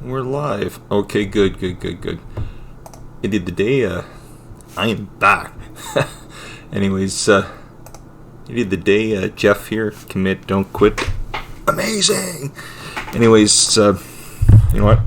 We're live. Okay, good. It did the day. I am back. Anyways, it did the day. Jeff here. Commit, don't quit. Amazing. Anyways, you know what?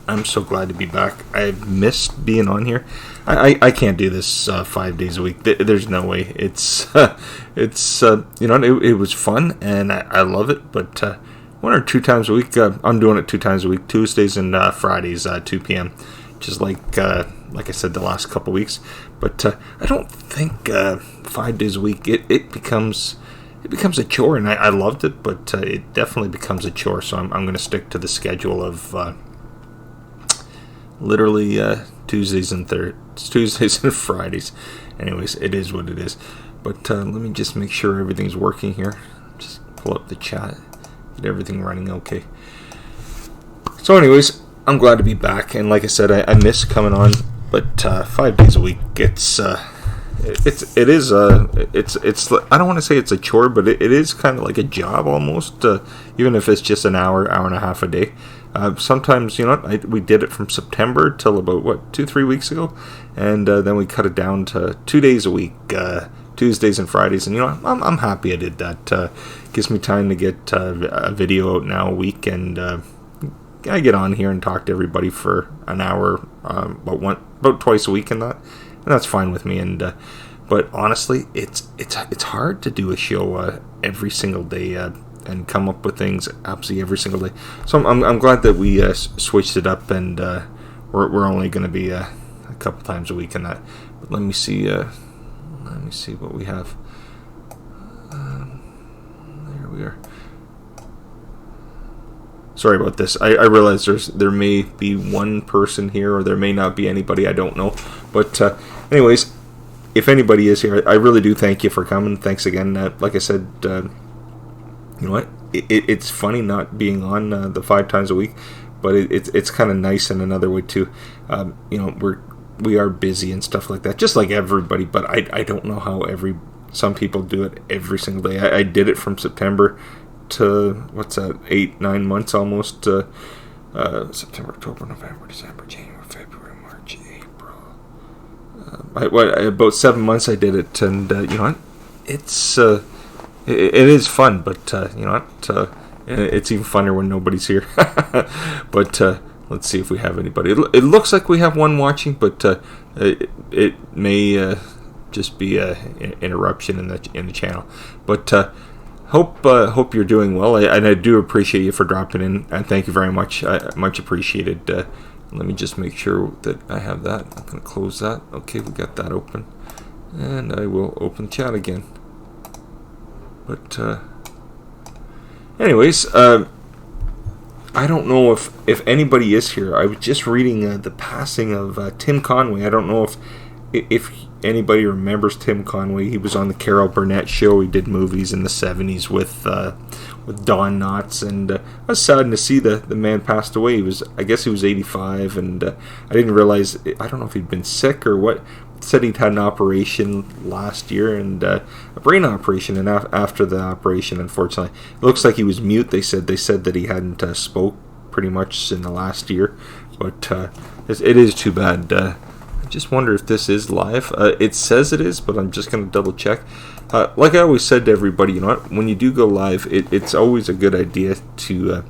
I'm so glad to be back. I've missed being on here. I can't do this 5 days a week. There's no way. It's you know, it was fun and I love it. But 1 or 2 times a week, I'm doing it 2 times a week, Tuesdays and Fridays, 2 p.m. Just like I said the last couple weeks. But I don't think 5 days a week it becomes a chore, and I loved it, but it definitely becomes a chore. So I'm going to stick to the schedule of literally Tuesdays and Fridays. Anyways, it is what it is. But let me just make sure everything's working here. Just pull up the chat, get everything running okay. So anyways, I'm glad to be back, and like I said, I miss coming on, but 5 days a week, it's I don't want to say it's a chore, but it is kind of like a job almost, even if it's just an hour and a half a day. Sometimes, you know, we did it from September till about 2-3 weeks ago, and then we cut it down to 2 days a week, Tuesdays and Fridays, and you know, I'm happy I did that. Gives me time to get a video out now a week, and I get on here and talk to everybody for an hour, about twice a week, and that's fine with me. And but honestly, it's hard to do a show every single day and come up with things absolutely every single day. So I'm glad that we switched it up, and we're only going to be a couple times a week in that. But let me see what we have. There we are. Sorry about this. I realize there may be one person here, or there may not be anybody. I don't know. But anyways, if anybody is here, I really do thank you for coming. Thanks again. Like I said, you know what? It's funny not being on the 5 times a week, but it's kind of nice in another way too. You know, we are busy and stuff like that, just like everybody. But I don't know how some people do it every single day. I did it from September to 8-9 months almost. September, October, November, December, January, February, March, April. About 7 months I did it, and you know what? It is fun, but you know what? It's even funner when nobody's here. But let's see if we have anybody. It looks like we have one watching, but it may just be an interruption in the channel. But hope you're doing well, and I do appreciate you for dropping in, and thank you very much. Much appreciated. Let me just make sure that I have that. I'm going to close that. Okay, we got that open, and I will open chat again. But anyways, I don't know if anybody is here. I was just reading the passing of Tim Conway. I don't know if anybody remembers Tim Conway. He was on the Carol Burnett show. He did movies in the 70s with Don Knotts, and I was saddened to see the man passed away. I guess he was 85, and I didn't realize, I don't know if he'd been sick or what. Said he'd had an operation last year, and a brain operation, and after the operation, unfortunately, it looks like he was mute. They said that he hadn't spoke pretty much in the last year, but it is too bad. I just wonder if this is live. It says it is, but I'm just going to double check. Like I always said to everybody, you know what? When you do go live, it's always a good idea to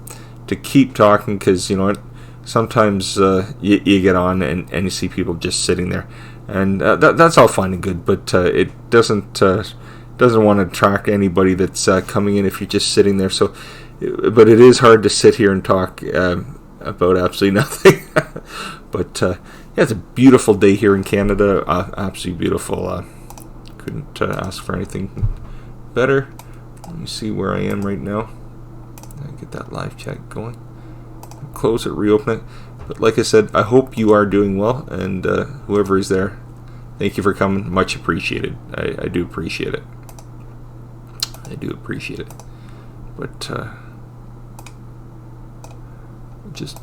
keep talking, because you know what? Sometimes you get on and you see people just sitting there, and that's all fine and good. But it doesn't want to attract anybody that's coming in if you're just sitting there. So, but it is hard to sit here and talk about absolutely nothing. But yeah, it's a beautiful day here in Canada. Absolutely beautiful. Couldn't ask for anything better. Let me see where I am right now. Get that live chat going. Close it, reopen it. But like I said, I hope you are doing well, and whoever is there, thank you for coming. Much appreciated. I do appreciate it. But just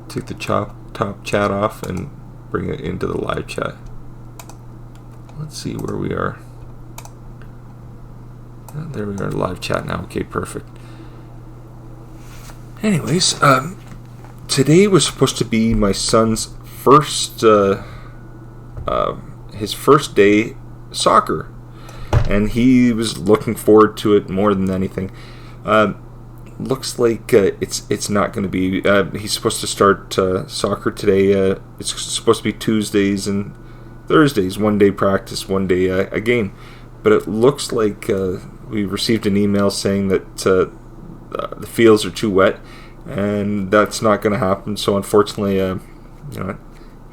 take the top chat off and bring it into the live chat. Let's see where we are. There we are, live chat now. Okay, perfect. Anyways, today was supposed to be my son's first his first day soccer, and he was looking forward to it more than anything. Looks like it's not going to be. He's supposed to start soccer today. It's supposed to be Tuesdays and Thursdays, 1 day practice, 1 day a game. But it looks like we received an email saying that the fields are too wet, and that's not going to happen. So unfortunately,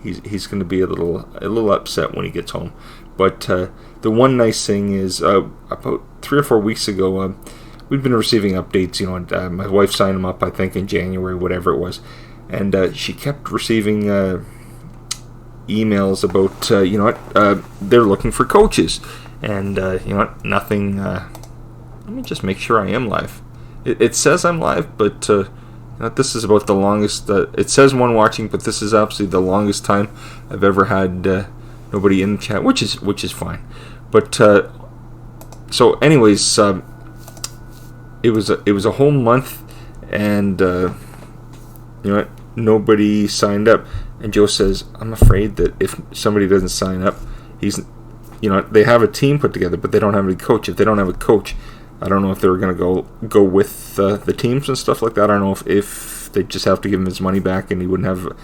he's going to be a little upset when he gets home. But the one nice thing is, about 3 or 4 weeks ago, we've been receiving updates. My wife signed him up, I think, in January, whatever it was, and she kept receiving emails about they're looking for coaches, and nothing. Let me just make sure I am live. It says I'm live, but this is about the longest. It says one watching, but this is absolutely the longest time I've ever had nobody in the chat, which is fine. But so, anyways, it was a whole month, and nobody signed up. And Joe says, I'm afraid that if somebody doesn't sign up, they have a team put together, but they don't have any coach. If they don't have a coach, I don't know if they're going to go with the teams and stuff like that. I don't know if they just have to give him his money back and he wouldn't have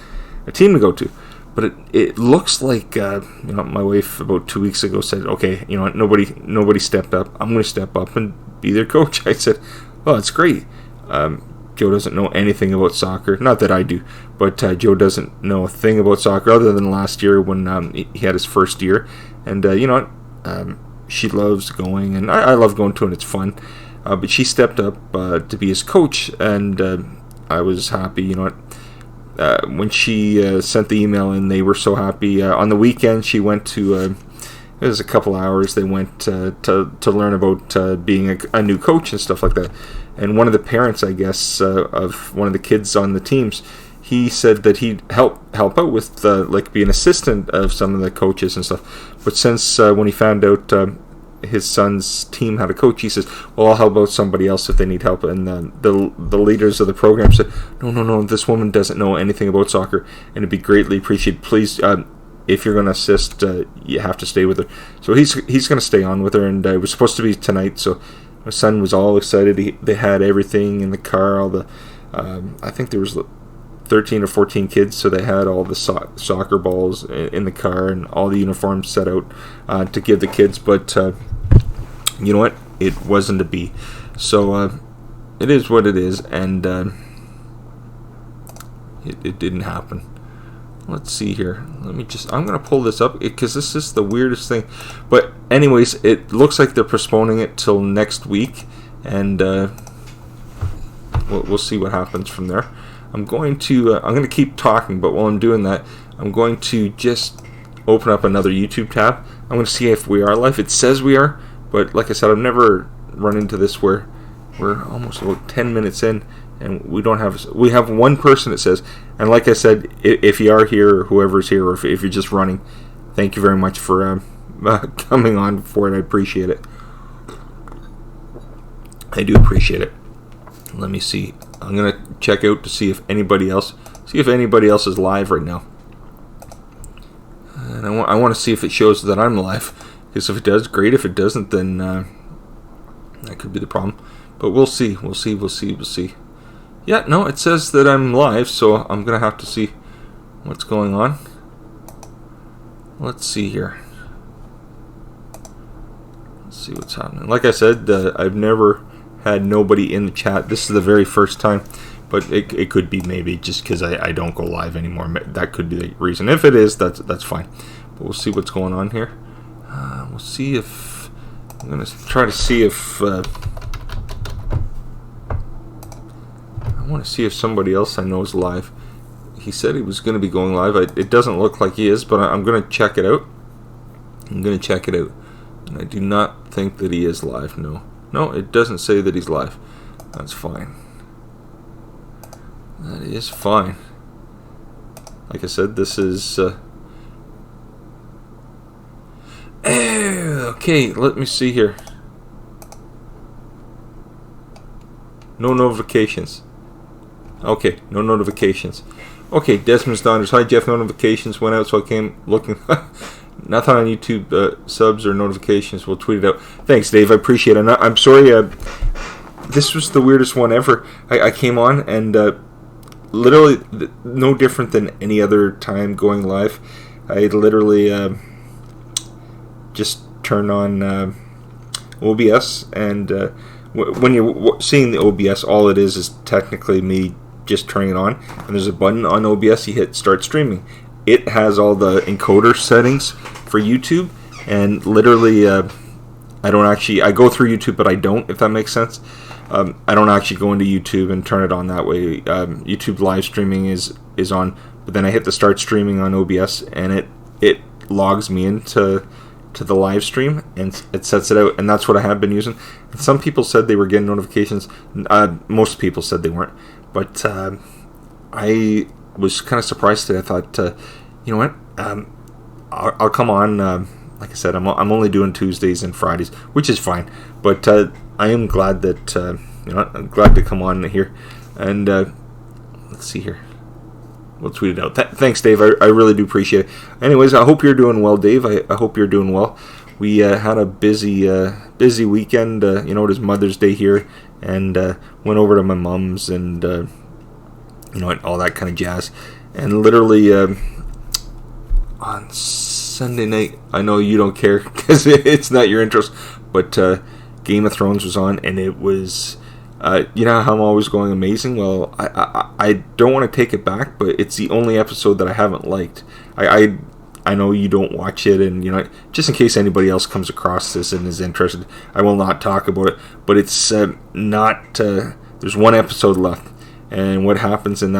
a team to go to. But it looks like my wife about 2 weeks ago said, okay, nobody stepped up. I'm going to step up and be their coach. I said, well, that's great. Joe doesn't know anything about soccer. Not that I do, but Joe doesn't know a thing about soccer other than last year when he had his first year. And she loves going, and I love going to it, and it's fun. But she stepped up to be his coach, and I was happy. When she sent the email in, they were so happy. On the weekend, she went to, it was a couple hours, they went to learn about being a new coach and stuff like that. And one of the parents, I guess, of one of the kids on the teams, he said that he'd help out with be an assistant of some of the coaches and stuff. But since when he found out his son's team had a coach, he says, well, I'll help out somebody else if they need help. And the leaders of the program said, no, this woman doesn't know anything about soccer, and it'd be greatly appreciated. Please, if you're going to assist, you have to stay with her. So he's going to stay on with her, and it was supposed to be tonight. So my son was all excited. They had everything in the car. All the I think there was 13 or 14 kids, so they had all the soccer balls in the car and all the uniforms set out to give the kids. But you know what? It wasn't to be. So it is what it is, and it didn't happen. Let's see here. I'm going to pull this up because this is the weirdest thing. But anyways, it looks like they're postponing it till next week, and we'll see what happens from there. I'm going to keep talking, but while I'm doing that, I'm going to just open up another YouTube tab. I'm going to see if we are live. It says we are, but like I said, I've never run into this where we're almost about 10 minutes in, and we have one person, it says. And like I said, if you are here, or whoever's here, or if you're just running, thank you very much for coming on for it. I appreciate it. I do appreciate it. Let me see. I'm going to check out to see if anybody else is live right now. And I want to see if it shows that I'm live, because if it does, great. If it doesn't, then that could be the problem. But we'll see. We'll see. Yeah, no, it says that I'm live, so I'm going to have to see what's going on. Let's see here. Let's see what's happening. Like I said, I've never had nobody in the chat. This is the very first time, but it could be maybe just because I don't go live anymore. That could be the reason. If it is, that's fine. But we'll see what's going on here. We'll see if I'm going to try to see if I want to see if somebody else I know is live. He said he was going to be going live. It doesn't look like he is, but I'm going to check it out. And I do not think that he is live. No, it doesn't say that he's live. That's fine. That is fine. Like I said, this is okay, let me see here. No notifications. Okay, no notifications. Okay, Desmond's Daughters. Hi, Jeff. Notifications went out, so I came looking. Nothing on YouTube subs or notifications. We'll tweet it out. Thanks, Dave. I appreciate it. I'm sorry. This was the weirdest one ever. I came on and literally no different than any other time going live. I literally just turned on OBS, and when you're seeing the OBS, all it is technically me just turning it on, and there's a button on OBS. You hit start streaming. It has all the encoder settings for YouTube, and literally I go through YouTube, but I don't, if that makes sense. I don't actually go into YouTube and turn it on that way. YouTube live streaming is on, but then I hit the start streaming on OBS, and it logs me into the live stream, and it sets it out, and that's what I have been using. And some people said they were getting notifications. Most people said they weren't, but I was kind of surprised today. I thought, you know what, I'll come on. Like I said, I'm only doing Tuesdays and Fridays, which is fine, but I am glad that I'm glad to come on here, and let's see here. We'll tweet it out. Thanks, Dave. I really do appreciate it. Anyways, I hope you're doing well, Dave. I hope you're doing well. We had a busy weekend. It is Mother's Day here, and went over to my mom's, and all that kind of jazz. And literally on Sunday night, I know you don't care because it's not your interest, but Game of Thrones was on, and it was. You know how I'm always going amazing? Well, I don't want to take it back, but it's the only episode that I haven't liked. I know you don't watch it, and just in case anybody else comes across this and is interested, I will not talk about it. But it's not. There's one episode left, and what happens in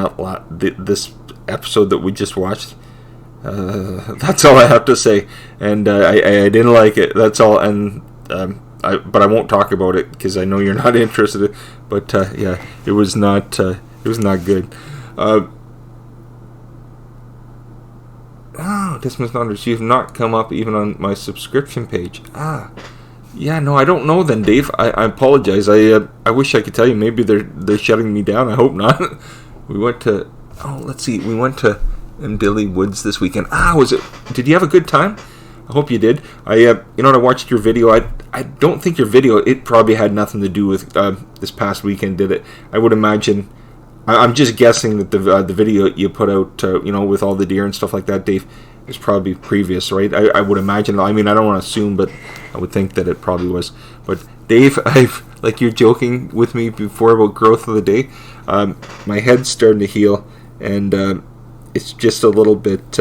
this episode that we just watched? That's all I have to say. And I didn't like it. That's all. And but I won't talk about it because I know you're not interested. But yeah, it was not good. Desmond's Daughters, you've not come up even on my subscription page. Yeah, no, I don't know then, Dave. I apologize. I wish I could tell you. Maybe they're shutting me down. I hope not. We went to Mdilly Woods this weekend. Was it? Did you have a good time? I hope you did. I watched your video. I don't think your video, it probably had nothing to do with this past weekend, did it? I would imagine. I'm just guessing that the video you put out, with all the deer and stuff like that, Dave, is probably previous, right? I would imagine. I mean, I don't want to assume, but I would think that it probably was. But Dave, you're joking with me before about growth of the day. My head's starting to heal, and it's just a little bit.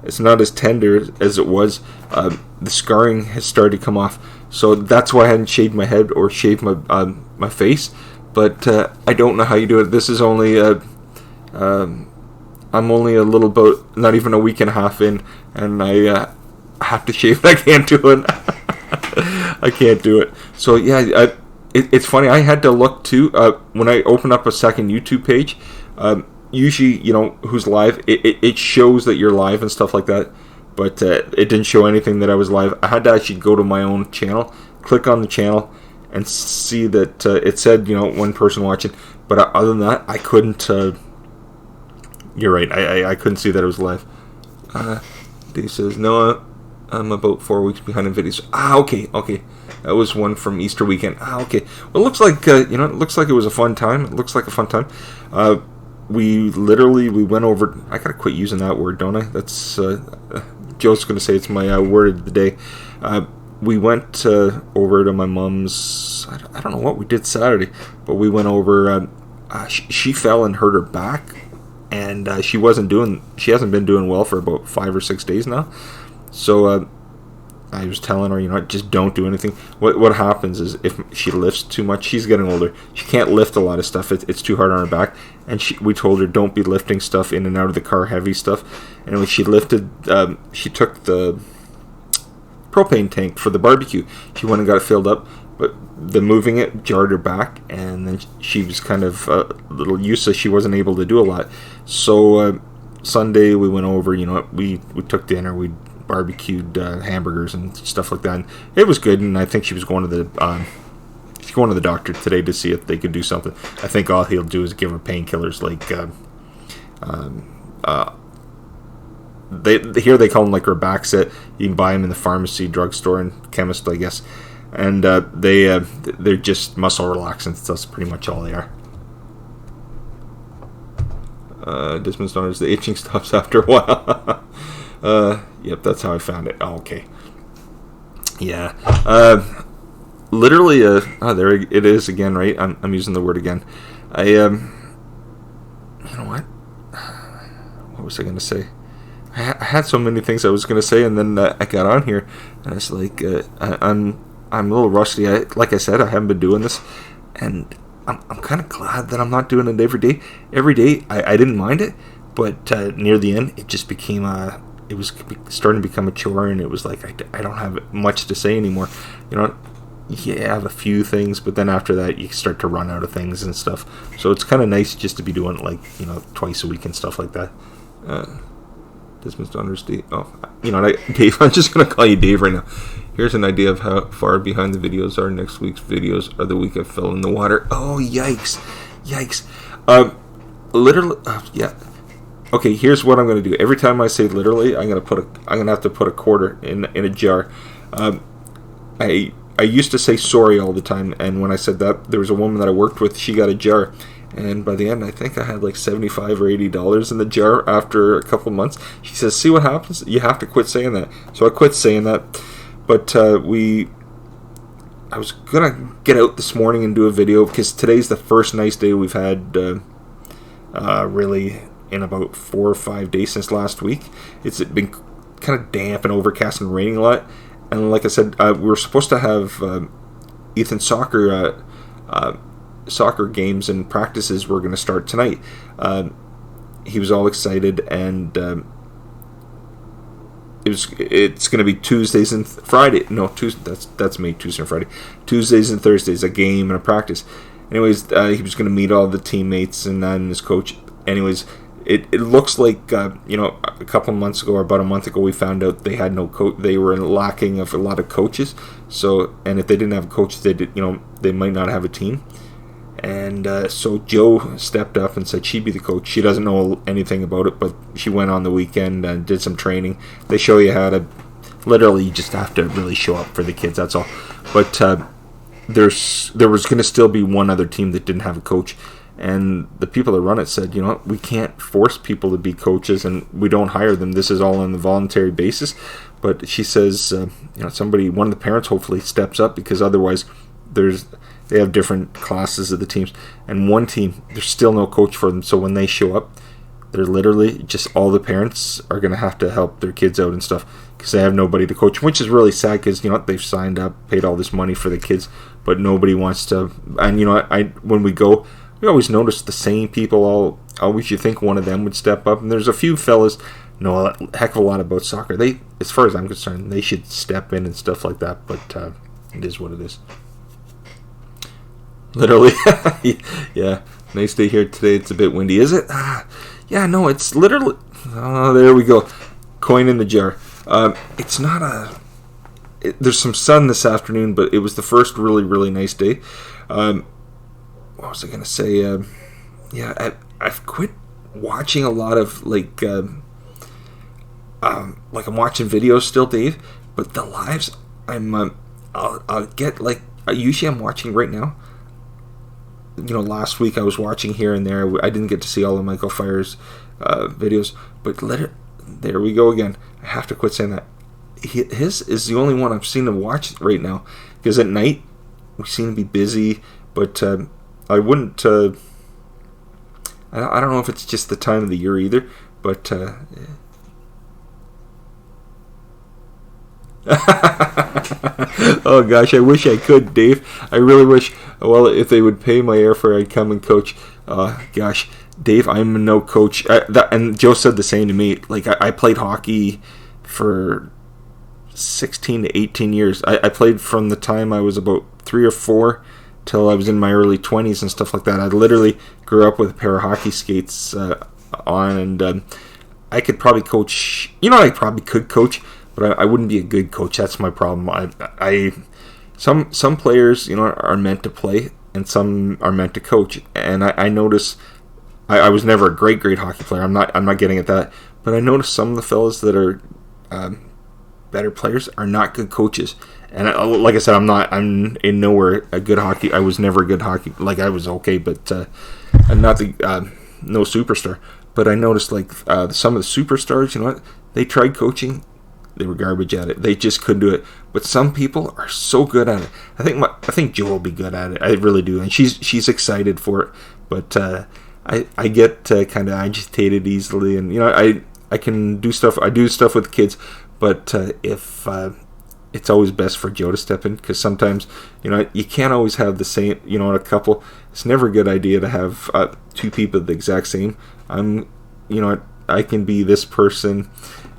It's not as tender as it was. The scarring has started to come off, so that's why I hadn't shaved my head or shaved my face. But I don't know how you do it. This is only I'm only a little about not even a week and a half in, and I have to shave. I can't do it. I can't do it. So yeah, it's funny. I had to look too when I open up a second YouTube page. Usually, who's live, it shows that you're live and stuff like that, but it didn't show anything that I was live. I had to actually go to my own channel, click on the channel, and see that it said, one person watching, but other than that, I couldn't, you're right, I couldn't see that it was live. Dave says, no, I'm about 4 weeks behind in videos. Okay. That was one from Easter weekend. Okay. Well, it looks like, it looks like it was a fun time. It looks like a fun time. We went over. I gotta quit using that word, don't I? That's Joe's gonna say it's my word of the day. We went over to my mom's. I don't know what we did Saturday, but we went over. She fell and hurt her back, and she hasn't been doing well for about 5 or 6 days now. So I was telling her, just don't do anything. What happens is if she lifts too much, she's getting older. She can't lift a lot of stuff. It's too hard on her back. And we told her don't be lifting stuff in and out of the car, heavy stuff. And when she lifted, she took the propane tank for the barbecue. She went and got it filled up, but the moving it jarred her back, and then she was kind of a little useless. She wasn't able to do a lot. So Sunday we went over. We took dinner. We barbecued hamburgers and stuff like that. And it was good, and I think she was going to the She's going to the doctor today to see if they could do something. I think all he'll do is give her painkillers like here they call them like Robaxit. You can buy them in the pharmacy, drugstore, and chemist, I guess. And they're just muscle relaxants. That's pretty much all they are. Dismas notice the itching stops after a while. Yep, that's how I found it. Oh, okay. Yeah. Literally, there it is again, right? I'm using the word again. You know what? What was I going to say? I had so many things I was going to say, and then I got on here, and it's like, I'm a little rusty. Like I said, I haven't been doing this, and I'm kind of glad that I'm not doing it every day. Every day, I didn't mind it, but near the end, it just became it was starting to become a chore, and it was like I don't have much to say anymore. You know, you have a few things, but then after that, you start to run out of things and stuff. So it's kind of nice just to be doing it, like, you know, twice a week and stuff like that. Dismas Donner's Dave. Oh, you know, Dave. I'm just gonna call you Dave right now. Here's an idea of how far behind the videos are. Next week's videos are the week I fell in the water. Oh, yikes. Literally, yeah. Okay, here's what I'm gonna do. Every time I say literally, I'm gonna have to put a quarter in a jar. I used to say sorry all the time, and when I said that, there was a woman that I worked with. She got a jar, and by the end, I think I had like $75 or $80 in the jar. After a couple months, she says, "See what happens? You have to quit saying that." So I quit saying that. But I was gonna get out this morning and do a video because today's the first nice day we've had really in about 4 or 5 days since last week. It's been kind of damp and overcast and raining a lot. And like I said, we were supposed to have Ethan's soccer games and practices were going to start tonight. He was all excited, and it's going to be Tuesdays and Friday. No, that's me. Tuesday and Friday. Tuesdays and Thursdays, a game and a practice. Anyways, he was going to meet all the teammates and his coach. Anyways, it looks like you know, a couple months ago or about a month ago, we found out they had no coach. They were lacking of a lot of coaches. So, and if they didn't have a coach, they might not have a team. And so Joe stepped up and said she'd be the coach. She doesn't know anything about it, but she went on the weekend and did some training. They show you how to, literally, you just have to really show up for the kids, that's all. But there was going to still be one other team that didn't have a coach. And the people that run it said, you know, we can't force people to be coaches, and we don't hire them. This is all on the voluntary basis. But she says, you know, one of the parents hopefully steps up, because otherwise they have different classes of the teams, and one team, there's still no coach for them. So when they show up, they're literally just, all the parents are going to have to help their kids out and stuff because they have nobody to coach, which is really sad because, you know, they've signed up, paid all this money for the kids, but nobody wants to. And, you know, when we go, we always notice the same people. Always you think one of them would step up, and there's a few fellas know a heck of a lot about soccer. They, as far as I'm concerned, they should step in and stuff like that, but it is what it is. Literally. Yeah, nice day here today. It's a bit windy. Is it? Yeah, no, it's literally, there we go, coin in the jar. It's not there's some sun this afternoon, but it was the first really, really nice day. What was I going to say? Yeah, I've quit watching a lot of, like I'm watching videos still, Dave, but the lives, I'll get, like, usually I'm watching right now. You know, last week I was watching here and there. I didn't get to see all of Michael Fire's videos, but there we go again. I have to quit saying that. His is the only one I've seen to watch right now, because at night we seem to be busy, but I wouldn't. I don't know if it's just the time of the year either, but. Oh gosh, I wish I could, Dave. I really wish. Well, if they would pay my airfare, I'd come and coach. Gosh, Dave, I'm no coach. And Joe said the same to me. Like, I played hockey for 16 to 18 years. I played from the time I was about 3 or 4 till I was in my early 20s and stuff like that. I literally grew up with a pair of hockey skates on, and I could probably coach. You know, I probably could coach, but I wouldn't be a good coach. That's my problem. some players, are meant to play, and some are meant to coach. And I notice I was never a great hockey player. I'm not getting at that, but I noticed some of the fellas that are better players are not good coaches. And like I said, I'm in nowhere a good hockey. I was never a good hockey. Like, I was okay, but I'm not the no superstar. But I noticed, like, some of the superstars, they tried coaching. They were garbage at it. They just couldn't do it. But some people are so good at it. I think Jo will be good at it. I really do, and she's excited for it. But I get kind of agitated easily, and I can do stuff. I do stuff with kids, but if it's always best for Jo to step in, because sometimes you can't always have the same. In a couple, it's never a good idea to have two people the exact same. I can be this person,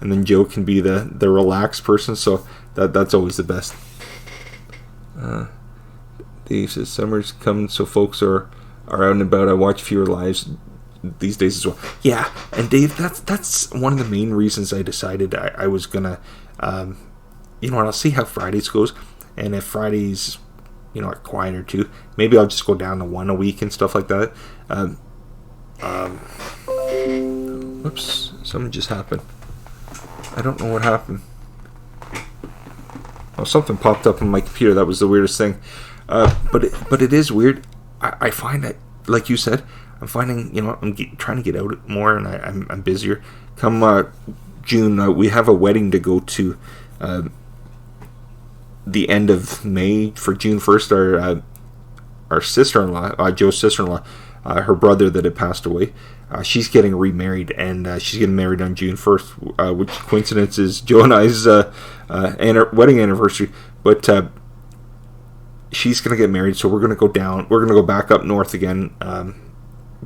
and then Jo can be the relaxed person, so that's always the best. Dave says, summer's coming, so folks are out and about. I watch fewer lives these days as well. Yeah, and Dave, that's one of the main reasons I decided I was gonna, I'll see how Fridays goes, and if Fridays, are quieter too, maybe I'll just go down to one a week and stuff like that. Whoops, something just happened. I don't know what happened. Oh, something popped up on my computer. That was the weirdest thing. But it is weird. I find that, like you said, I'm finding, I'm trying to get out more, and I'm busier. Come June, we have a wedding to go to the end of May for June 1st. Our sister-in-law, Joe's sister-in-law, her brother that had passed away, she's getting remarried, and she's getting married on June 1st, which coincidence is Joe and I's wedding anniversary. But she's going to get married, so we're going to go down. We're going to go back up north again,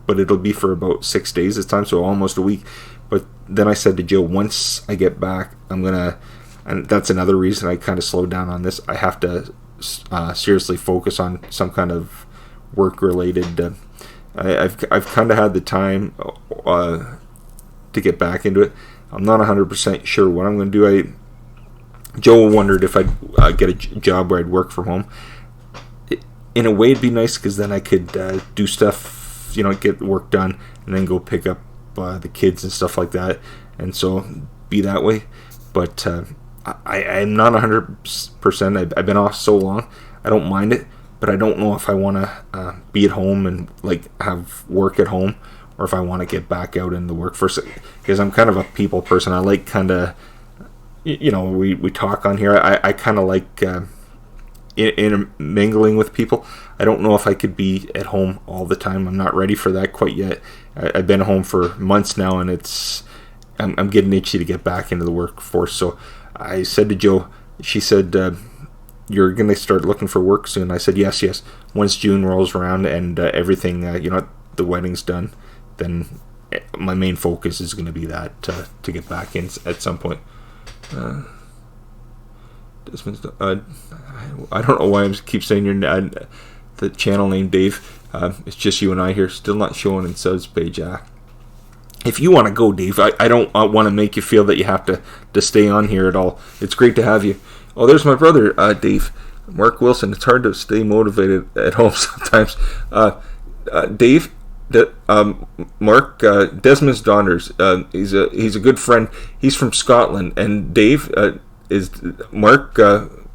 but it'll be for about 6 days this time, so almost a week. But then I said to Joe, once I get back, I'm going to, and that's another reason I kind of slowed down on this, I have to seriously focus on some kind of work-related. I've kind of had the time to get back into it. I'm not 100% sure what I'm going to do. Joe wondered if I'd get a job where I'd work from home. In a way, it'd be nice, because then I could do stuff, get work done, and then go pick up the kids and stuff like that, and so be that way. But I'm not 100%. I've been off so long, I don't mind it, but I don't know if I want to be at home and have work at home, or if I want to get back out in the workforce, because I'm kind of a people person. I like kind of, we talk on here. I kind of like intermingling with people. I don't know if I could be at home all the time. I'm not ready for that quite yet. I've been home for months now, and I'm getting itchy to get back into the workforce. So I said to Joe, she said, you're going to start looking for work soon. I said, yes. Once June rolls around and everything, the wedding's done, then my main focus is going to be that, to get back in at some point. I don't know why I keep saying the channel name, Dave. It's just you and I here, still not showing in subs page. If you want to go, Dave, I don't want to make you feel that you have to stay on here at all. It's great to have you. Oh, there's my brother, Dave, Mark Wilson. It's hard to stay motivated at home sometimes. Dave, Mark, Desmond's Donners. He's a good friend. He's from Scotland, and Dave is Mark.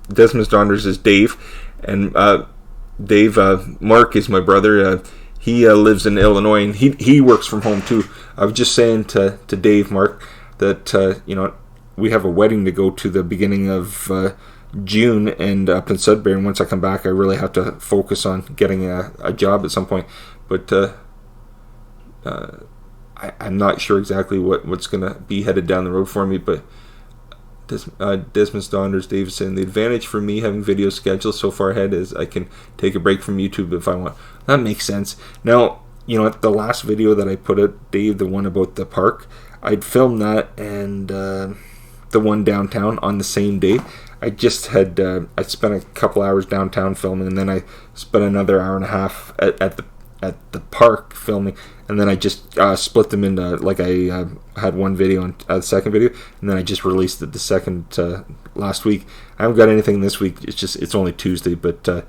Desmond's Donners is Dave, and Dave, Mark is my brother. He lives in Illinois, and he works from home too. I was just saying to Dave, Mark, that we have a wedding to go to the beginning of June, and up in Sudbury. And once I come back, I really have to focus on getting a job at some point. But I'm not sure exactly what's going to be headed down the road for me. But Desmond's Donners, Davidson. The advantage for me having video scheduled so far ahead is I can take a break from YouTube if I want. That makes sense. Now, the last video that I put out, Dave, the one about the park, I'd filmed that, and the one downtown on the same day. I just had I spent a couple hours downtown filming, and then I spent another hour and a half at the at the park filming, and then I just split them into, like, I had one video and the second video, and then I just released the second last week. I haven't got anything this week. It's only Tuesday, but I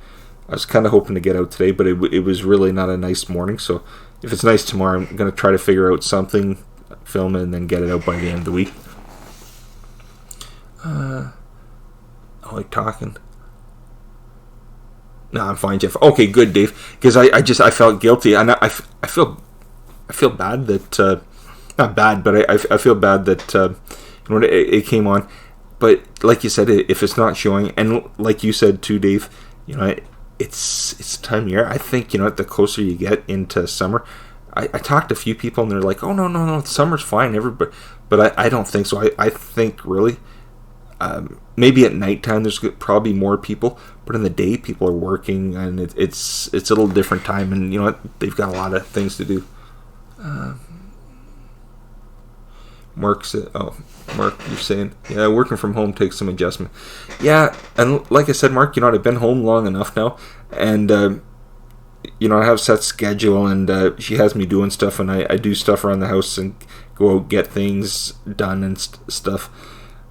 was kind of hoping to get out today, but it was really not a nice morning. So if it's nice tomorrow, I'm going to try to figure out something, film it, and then get it out by the end of the week. I like talking. No, I'm fine, Jeff. Okay, good, Dave. Because I felt guilty, and I feel bad that not bad, but I feel bad that it came on. But like you said, if it's not showing, and like you said too, Dave, it's time of year. I think the closer you get into summer, I talked to a few people and they're like, oh no, summer's fine, everybody, but I don't think so. I think really. Maybe at nighttime there's probably more people, but in the day people are working, and it's a little different time, and they've got a lot of things to do. Mark said, Mark, you're saying, yeah, working from home takes some adjustment. Yeah, and like I said, Mark, I've been home long enough now, and I have set schedule, and she has me doing stuff, and I do stuff around the house and go out, get things done and stuff.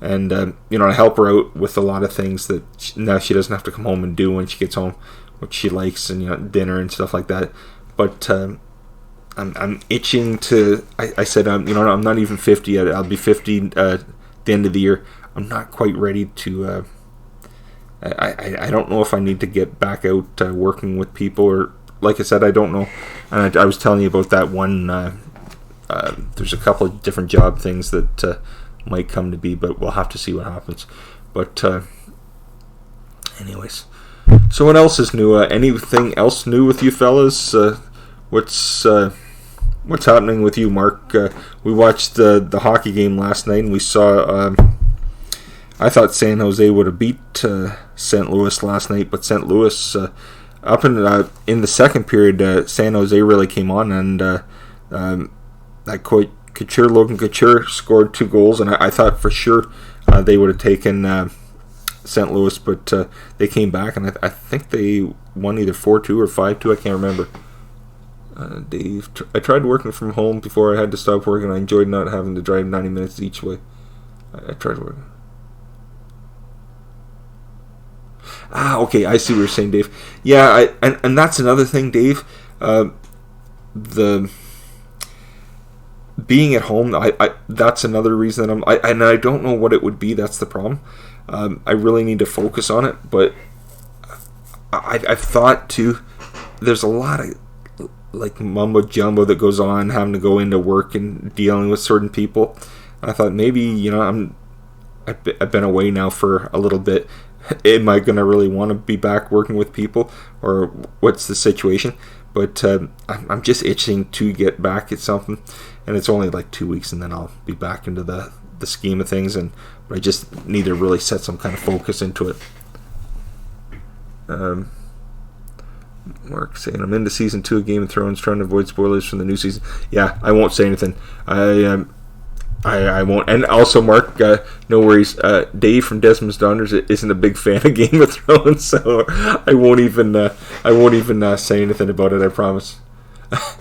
And, I help her out with a lot of things that now she doesn't have to come home and do when she gets home, which she likes, and, dinner and stuff like that. But I'm itching to, I said, I'm not even 50 yet. I'll be 50 at the end of the year. I'm not quite ready to, I don't know if I need to get back out working with people, or, like I said, I don't know. And I was telling you about that one, there's a couple of different job things that might come to be, but we'll have to see what happens. But anyways, so what else is new? Anything else new with you fellas? What's happening with you, Mark? We watched the hockey game last night, and we saw I thought San Jose would have beat St. Louis last night, but St. Louis up in the second period, San Jose really came on, and that Logan Couture scored 2 goals, and I thought for sure they would have taken St. Louis, but they came back, and I think they won either 4-2 or 5-2. I can't remember. Dave, I tried working from home before I had to stop working. I enjoyed not having to drive 90 minutes each way. I tried working. Okay, I see what you're saying, Dave. Yeah, and that's another thing, Dave. The being at home, that's another reason and I don't know what it would be. That's the problem. I really need to focus on it, but I've thought too. There's a lot of like mumbo jumbo that goes on, having to go into work and dealing with certain people. I thought maybe I've been away now for a little bit. Am I going to really want to be back working with people, or what's the situation? But I'm just itching to get back at something, and it's only like 2 weeks, and then I'll be back into the scheme of things. But I just need to really set some kind of focus into it. Mark saying, I'm into season 2 of Game of Thrones, trying to avoid spoilers from the new season. Yeah, I won't say anything. I won't. And also, Mark, no worries. Dave from Desmond's Daughters isn't a big fan of Game of Thrones, so I won't even say anything about it. I promise.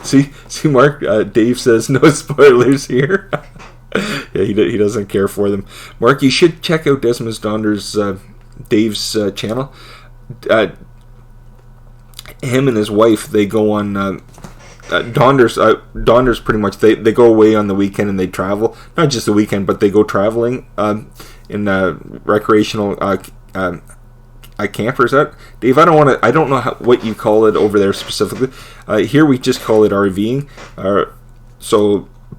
see, Mark. Dave says no spoilers here. Yeah, he doesn't care for them. Mark, you should check out Desmond's Daughters, Dave's channel. Him and his wife, they go on. Donders pretty much they go away on the weekend and they travel, not just the weekend, but they go traveling in recreational camper. Is that, Dave? I don't know what you call it over there specifically. Here we just call it RVing.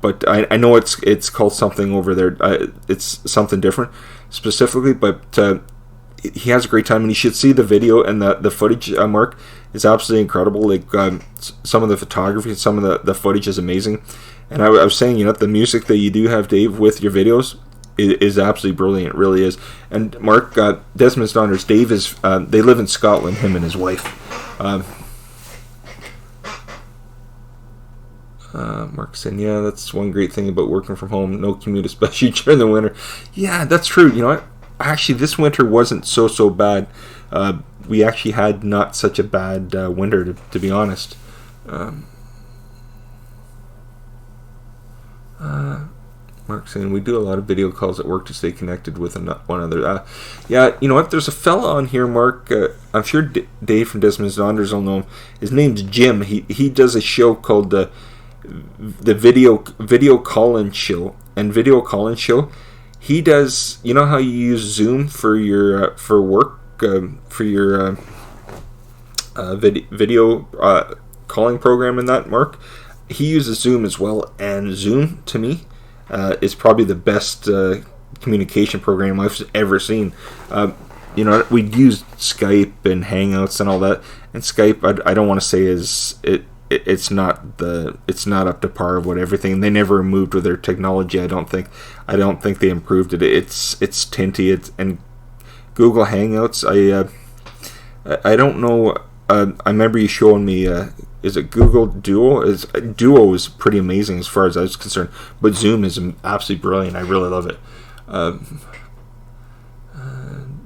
But I know it's called something over there. It's something different specifically, but he has a great time, and you should see the video and the footage. Mark, is absolutely incredible. Like some of the photography, some of the footage is amazing. And I was saying, the music that you do have, Dave, with your videos is absolutely brilliant. It really is. And Mark, Desmond's Daughters, Dave is they live in Scotland, him and his wife. Mark saying, yeah, that's one great thing about working from home. No commute, especially during the winter. Yeah, that's true. You know what? Actually, this winter wasn't so bad. We actually had not such a bad winter, to be honest. Um, Mark's saying we do a lot of video calls at work to stay connected with one another. Yeah, you know what? There's a fella on here, Mark. I'm sure Dave from Desmond's Daughters will know him. His name's Jim. He does a show called the video call-in show. And video call-in show, he does. You know how you use Zoom for your for work for your video calling program and that, Mark? He uses Zoom as well, and Zoom to me is probably the best communication program I've ever seen. You know, we used Skype and Hangouts and all that, and Skype I don't want to say it's not up to par of what everything. They never moved with their technology. I don't think they improved it. It's tinty. And Google Hangouts. I don't know. I remember you showing me. Is it Google Duo? Duo is pretty amazing as far as I was concerned, but Zoom is absolutely brilliant. I really love it.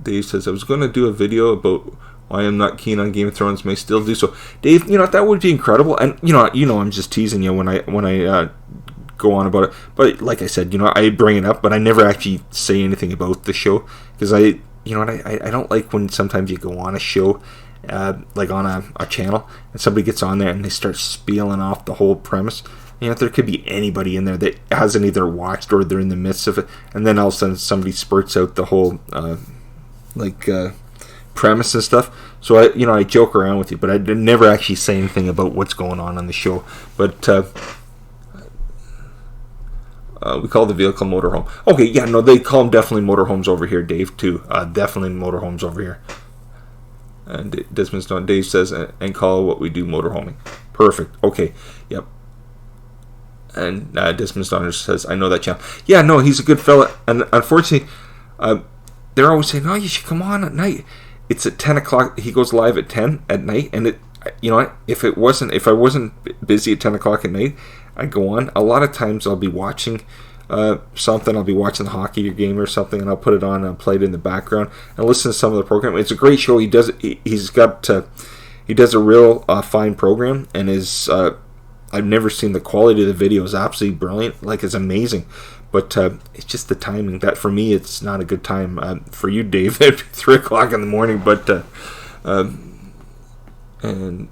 Dave says I was going to do a video about why I'm not keen on Game of Thrones. May still do so. Dave, you know that would be incredible. And you know I'm just teasing you when I go on about it. But like I said, you know, I bring it up, but I never actually say anything about the show because I don't like when sometimes you go on a show. Like on a channel, and somebody gets on there and they start spieling off the whole premise. You know, there could be anybody in there that hasn't either watched or they're in the midst of it, and then all of a sudden somebody spurts out the whole premise and stuff. So I joke around with you, but I never actually say anything about what's going on the show. But we call the vehicle motorhome. Okay, yeah, no, they call them definitely motorhomes over here, Dave, too. Definitely motorhomes over here. And Desmond's done. Dave says, and call what we do motorhoming. Perfect. Okay. Yep. And Desmond's daughter says, I know that channel. Yeah, no, he's a good fella. And unfortunately, they're always saying, oh, you should come on at night. It's at 10 o'clock. He goes live at 10 at night. And if I wasn't busy at 10 o'clock at night, I'd go on. A lot of times I'll be watching something. I'll be watching the hockey game or something, and I'll put it on and play it in the background and listen to some of the program. It's a great show. He does a real fine program, and I've never seen the quality of the video is absolutely brilliant. Like, it's amazing, but it's just the timing that for me it's not a good time. For you, Dave, at 3 o'clock in the morning. But and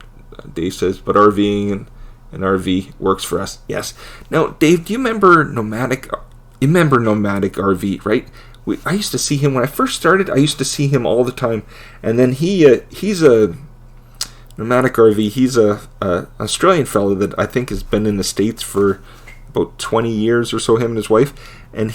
Dave says, but RVing and RV works for us. Yes. Now, Dave, do you remember Nomadic? You remember Nomadic RV, right? I used to see him when I first started. I used to see him all the time, and then he's a Nomadic RV. He's a Australian fellow that I think has been in the States for about 20 years or so. Him and his wife, and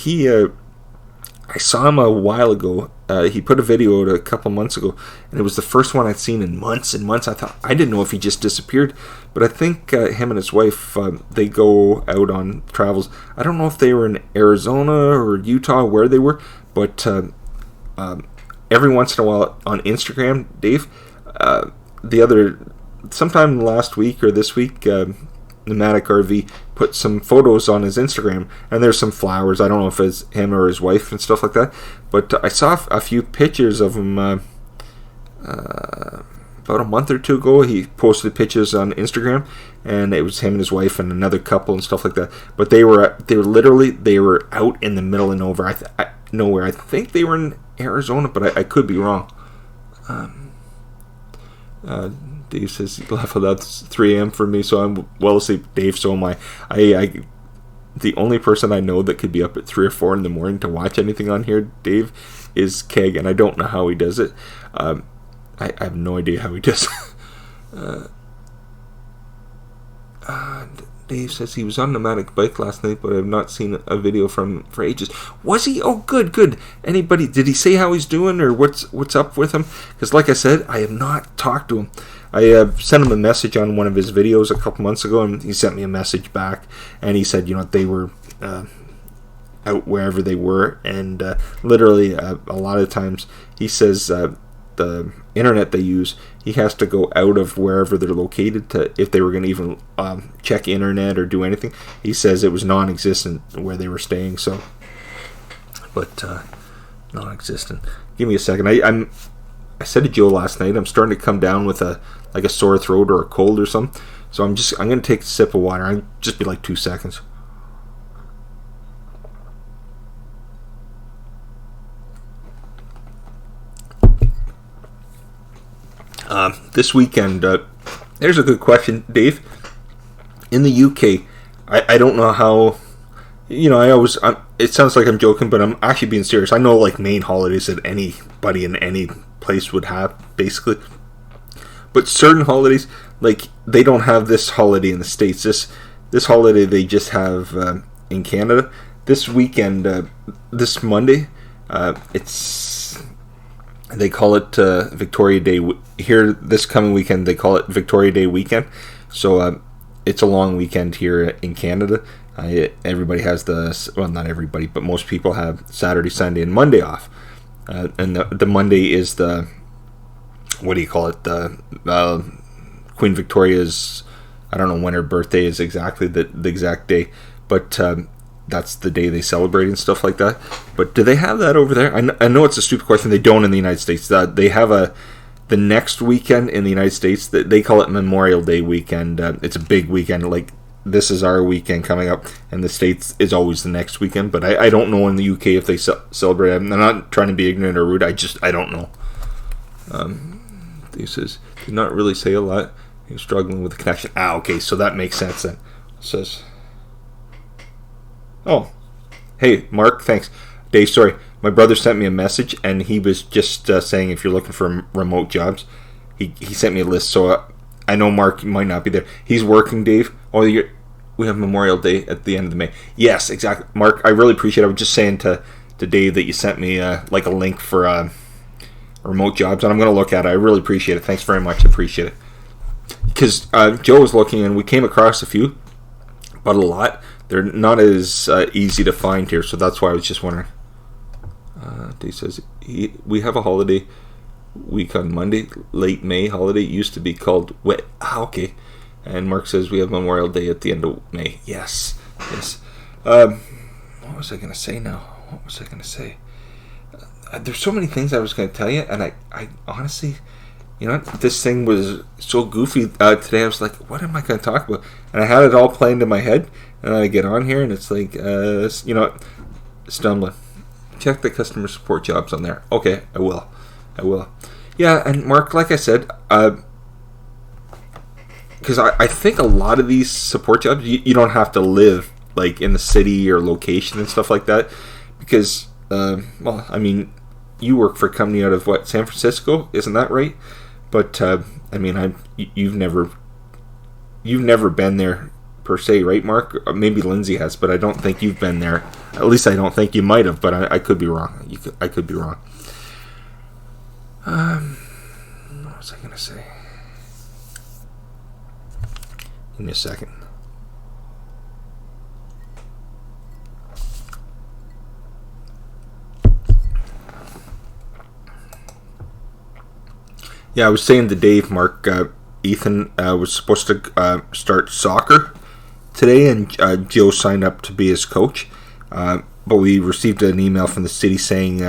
I saw him a while ago. He put a video out a couple months ago, and it was the first one I'd seen in months and months. I didn't know if he just disappeared, but I think him and his wife, they go out on travels. I don't know if they were in Arizona or Utah, where they were, but every once in a while on Instagram, Dave, sometime last week or this week, Nomadic RV put some photos on his Instagram, and there's some flowers. I don't know if it's him or his wife and stuff like that, but I saw a few pictures of him about a month or two ago. He posted pictures on Instagram, and it was him and his wife and another couple and stuff like that. But they were out in the middle of nowhere. I think they were in Arizona, but I could be wrong. Dave says, that's 3 a.m. for me, so I'm well asleep. Dave, so am I. The only person I know that could be up at 3 or 4 in the morning to watch anything on here, Dave, is Keg, and I don't know how he does it. I have no idea how he does it. Dave says he was on Nomadic Bike last night, but I have not seen a video from him for ages. Was he? Oh, good. Anybody? Did he say how he's doing or what's up with him? Because like I said, I have not talked to him. I sent him a message on one of his videos a couple months ago, and he sent me a message back, and he said, they were out wherever they were, and literally a lot of times he says the internet they use, he has to go out of wherever they're located to, if they were going to even check internet or do anything. He says it was non-existent where they were staying. So, but non-existent. Give me a second. I said to Joe last night, I'm starting to come down with a sore throat or a cold or something. So I'm going to take a sip of water. I'll just be like 2 seconds. This weekend, there's a good question, Dave. In the UK, I don't know how. It sounds like I'm joking, but I'm actually being serious. I know like main holidays that anybody in any place would have, basically. But certain holidays, like they don't have this holiday in the States. This holiday they just have in Canada. This weekend, this Monday, they call it Victoria Day. Here, this coming weekend, they call it Victoria Day weekend. So it's a long weekend here in Canada. Everybody has not everybody, but most people have Saturday, Sunday, and Monday off. And the Monday is the, what do you call it? The Queen Victoria's, I don't know when her birthday is exactly, the exact day, but that's the day they celebrate and stuff like that. But do they have that over there? I know it's a stupid question. They don't in the United States. They have the next weekend in the United States. They call it Memorial Day weekend. It's a big weekend. Like, this is our weekend coming up, and the States is always the next weekend. But I don't know in the UK if they celebrate. I'm not trying to be ignorant or rude. I don't know. He says, did not really say a lot. He was struggling with the connection. Okay, so that makes sense then. It says, oh, hey, Mark, thanks. Dave, sorry. My brother sent me a message, and he was just saying if you're looking for remote jobs, he sent me a list. So I know Mark might not be there. He's working, Dave. Oh, we have Memorial Day at the end of May. Yes, exactly. Mark, I really appreciate it. I was just saying to Dave that you sent me like a link for remote jobs, and I'm going to look at it. I really appreciate it. Thanks very much. I appreciate it. Because Joe was looking, and we came across a few, but a lot. They're not as easy to find here, so that's why I was just wondering. Dave says, we have a holiday week on Monday, late May holiday. It used to be called Wet. Okay. And Mark says we have Memorial Day at the end of May. Yes. What was I going to say now? There's so many things I was going to tell you, and I honestly, this thing was so goofy today. I was like, what am I going to talk about? And I had it all planned in my head, and I get on here, and it's like, stumbling. Check the customer support jobs on there. Okay, I will. Yeah, and Mark, like I said, because I think a lot of these support jobs, you don't have to live like in the city or location and stuff like that, because you work for a company out of San Francisco, isn't that right? But you've never been there per se, right, Mark? Maybe Lindsay has, but I don't think you've been there. At least I don't think you might have, but I could be wrong. I could be wrong. What was I going to say? Give me a second. Yeah, I was saying to Dave, Mark, Ethan was supposed to start soccer today, and Joe signed up to be his coach. But we received an email from the city saying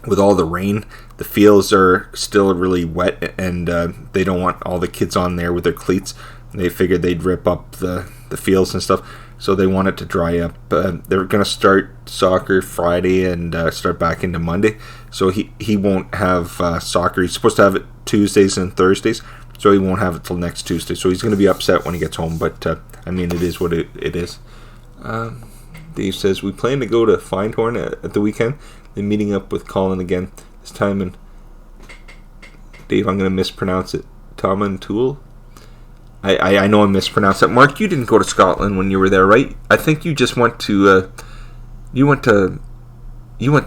with all the rain, the fields are still really wet, and they don't want all the kids on there with their cleats. They figured they'd rip up the fields and stuff, so they want it to dry up. They're going to start soccer Friday and start back into Monday. So he won't have soccer. He's supposed to have it Tuesdays and Thursdays, so he won't have it till next Tuesday. So he's going to be upset when he gets home, but it is what it is. Dave says, we plan to go to Findhorn at the weekend. They're meeting up with Colin again this time. And Dave, I'm going to mispronounce it. Tool. I know I mispronounced that. Mark, you didn't go to Scotland when you were there, right? I think you just went to you went to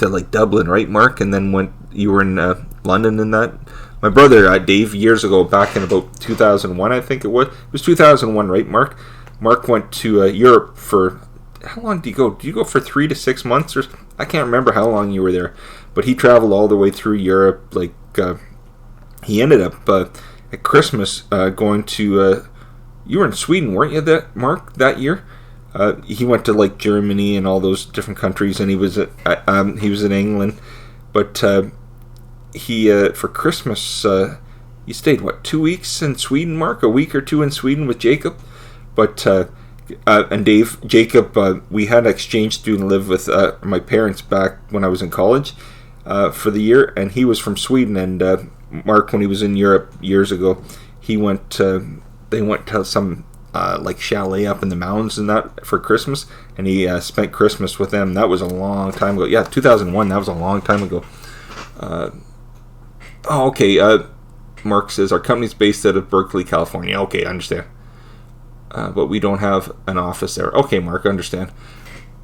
like Dublin, right, Mark? And then you were in London and that. My brother Dave, years ago, back in about 2001, I think it was. It was 2001, right, Mark? Mark went to Europe for, how long did you go? Did you go for 3 to 6 months? Or I can't remember how long you were there, but he traveled all the way through Europe. Like he ended up at Christmas going to. You were in Sweden, weren't you, Mark, that year? He went to like Germany and all those different countries, and he was in England, but he for Christmas you stayed, 2 weeks in Sweden, Mark? A week or two in Sweden with Jacob? But, and Dave, Jacob, we had an exchange student live with my parents back when I was in college for the year, and he was from Sweden, and Mark, when he was in Europe years ago, they went to some like chalet up in the mountains and that for Christmas, and he spent Christmas with them. That was a long time ago. Yeah, 2001, that was a long time ago. Okay, Mark says, our company's based out of Berkeley, California. Okay, I understand. But we don't have an office there. Okay, Mark, I understand.